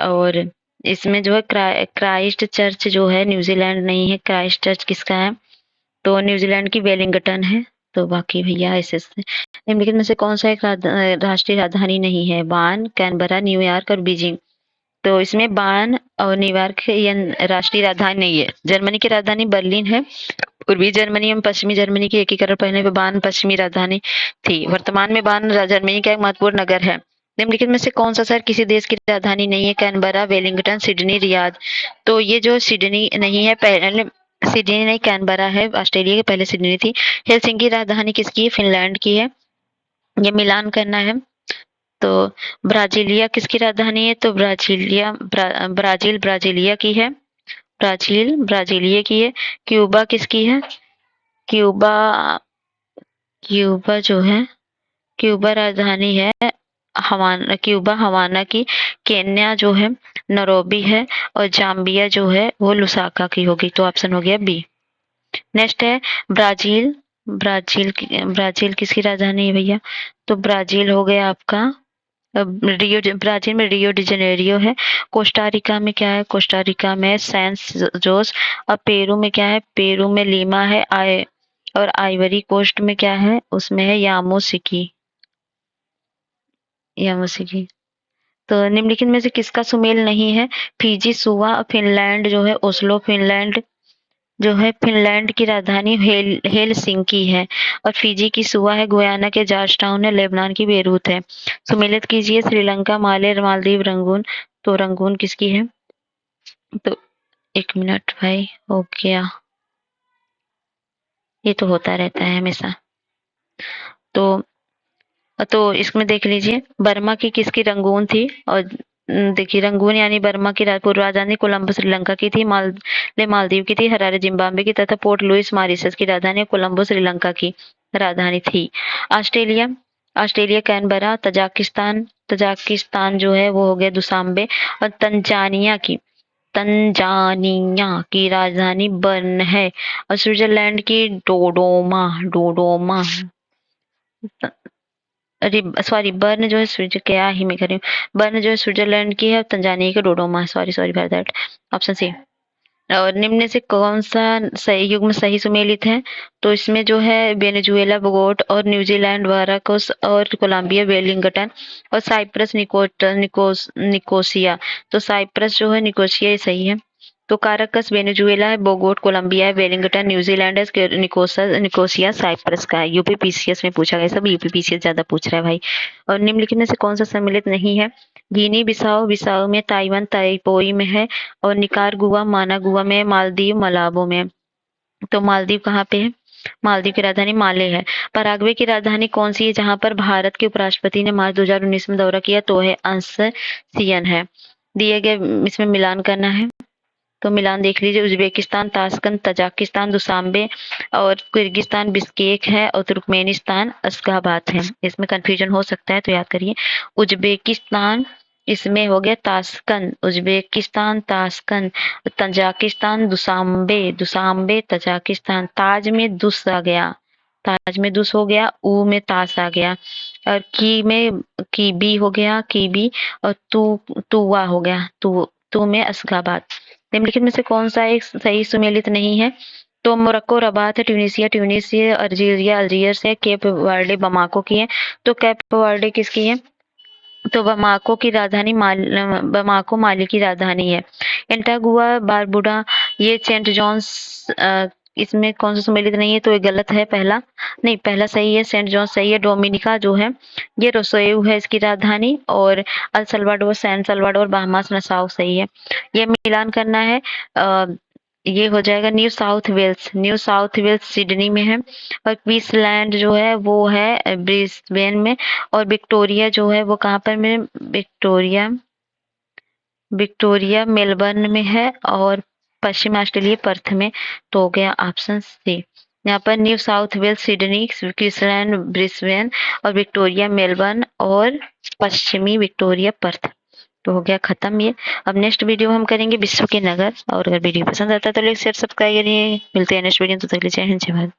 और इसमें जो है क्राइस्ट चर्च जो है न्यूजीलैंड नहीं है। क्राइस्ट चर्च किसका है? तो न्यूजीलैंड की वेलिंगटन है। तो बाकी भैया ऐसे निम्नलिखित में से कौन सा एक राष्ट्रीय राजधानी नहीं है? बान, कैनबरा, न्यूयॉर्क और बीजिंग। तो इसमें बान और न्यूयॉर्क ये राष्ट्रीय राजधानी नहीं है। जर्मनी की राजधानी बर्लिन है। पूर्वी जर्मनी एवं पश्चिमी जर्मनी के एकीकरण पहले पे बान पश्चिमी राजधानी थी। वर्तमान में बान जर्मनी का एक महत्वपूर्ण नगर है। निम्नलिखित में से कौन सा शहर किसी देश की राजधानी नहीं है? Canberra, Wellington, Sydney, Riyadh. तो ये जो सिडनी नहीं है, पहले सिडनी नहीं कैनबरा है, ऑस्ट्रेलिया के पहले सिडनी थी। हेलसिंकी राजधानी किसकी है? फिनलैंड की है। ये मिलान करना है। तो ब्राजीलिया किसकी राजधानी है? तो ब्राजीलिया की है। ब्राजीलिया की है। क्यूबा किसकी है? क्यूबा क्यूबा जो है, क्यूबा राजधानी है क्यूबा हवाना की। केन्या जो है नैरोबी है, और जाम्बिया जो है वो लुसाका की होगी। तो ऑप्शन हो गया बी। नेक्स्ट है ब्राजील। ब्राजील किसकी राजधानी है भैया? तो ब्राजील हो गया आपका ब्राजील में रियो डी जेनेरियो है। कोस्टारिका में क्या है? कोस्टारिका में सैंस जोस। और पेरू में क्या है? पेरू में लीमा है। और आइवरी कोस्ट में क्या है? उसमें है यामोसिकी। तो निम्नलिखित में से किसका सुमेल नहीं है? फिजी, सुवा, फिनलैंड जो है ओस्लो फिनलैंड, जो है फिनलैंड की राजधानी हेलसिंकी है और फिजी की सुआ है, गुयाना के जॉर्जटाउन है, लेबनान की बेरूत है। सुमेलित कीजिए श्रीलंका, माले, मालदीव, रंगून। तो रंगून किसकी है? तो 1 मिनट भाई, हो गया। ये तो होता रहता है हमेशा। तो इसमें देख लीजिए, बर्मा की किसकी? रंगून थी। और देखिए, रंगून यानी बर्मा की पूर्व राजधानी, कोलंबो श्रीलंका की थी, माले मालदीव की थी, हरारे जिम्बाब्वे की तथा पोर्ट लुइस मॉरिशस की राजधानी, कोलंबो श्रीलंका की राजधानी थी। ऑस्ट्रेलिया, कैनबरा, तजाकिस्तान, जो है वो हो गया दुशांबे। और तंजानिया की राजधानी बर्न है। और स्विट्जरलैंड की डोडोमा। अरे सॉरी, बर्न जो है क्या ही मैं कर रही हूँ, बर्न जो है स्विट्जरलैंड की है और तंजानिया की Dodoma. Sorry sorry for that. Option C. और निम्न में से कौन सा सही युग्म सही सुमेलित है? तो इसमें जो है वेनेजुएला, बोगोट और न्यूजीलैंड, वाराकोस और कोलंबिया, वेलिंगटन और साइप्रस, निकोसिया। तो साइप्रस जो है निकोसिया, ये सही है। तो काराकस वेनेजुएला है, बोगोट कोलंबिया है, वेलिंगटन न्यूजीलैंड है, निकोसिया साइप्रस का है। यूपीपीसीएस में पूछा गया, सब यूपीपीसीएस ज्यादा पूछ रहा है भाई। और निम्नलिखित में से कौन सा सम्मिलित नहीं है? गिनी बिसाऊ, बिसाऊ में, ताइवान ताइपोई में है, और निकारागुआ, मानागुआ में, मालदीव मलाबो में। तो मालदीव कहाँ पे है? मालदीव की राजधानी माले है। पराग्वे की राजधानी कौन सी है जहां पर भारत के उपराष्ट्रपति ने मार्च 2019 में दौरा किया? तो है अंससियन है। दिए गए इसमें मिलान करना है, तो मिलान देख लीजिए। उज्बेकिस्तान ताशकंद, तजाकिस्तान दुशांबे और किर्गिस्तान बिश्केक है और तुर्कमेनिस्तान अशगाबाद है। इसमें कंफ्यूजन हो सकता है तो याद करिए। उज्बेकिस्तान इसमें हो गया Tashkent, Uzbekistan Tashkent, Tajikistan Dushanbe Tajikistan. ताज में दुस आ गया, ताज में दुस हो गया, ऊ में ताश आ गया, और की में कीबी हो गया, कीबी। और तुआ हो गया, तू में अशगाबाद। निम्नलिखित में से कौन सा एक सही सुमेलित नहीं है? तो मोरक्को रबात है, ट्यूनिसिया अल्जीरिया अल्जीयर्स है, केप वर्डे बमाको की है। तो केप वर्डे किसकी है? तो बमाको की राजधानी बमाको माली की राजधानी है। एंटागुआ बारबुडा, ये सेंट जॉन्स, इसमें कौन सा सम्मिलित नहीं है? तो ये गलत है। पहला नहीं, पहला सही है, सेंट जॉन्स सही है। डोमिनिका जो है ये रोसोएव है इसकी राजधानी, और El Salvador, San Salvador, Bahamas, Nassau सही है। ये मिलान करना है। ये हो जाएगा न्यू साउथ वेल्स, सिडनी में है। और क्वींसलैंड जो है वो है ब्रिस्बेन में। और विक्टोरिया जो है वो कहाँ पर में? विक्टोरिया मेलबर्न में है, और पश्चिम ऑस्ट्रेलिया पर्थ में। तो हो गया ऑप्शन सी। यहाँ पर New South Wales, Sydney, Queensland, Brisbane और विक्टोरिया मेलबर्न और पश्चिमी विक्टोरिया पर्थ। तो हो गया खत्म ये। अब नेक्स्ट वीडियो हम करेंगे विश्व के नगर। और अगर वीडियो पसंद आता है तो लाइक शेयर सब्सक्राइब करिए। मिलते हैं नेक्स्ट वीडियो, तो तक के लिए जय हिंद, जय भारत।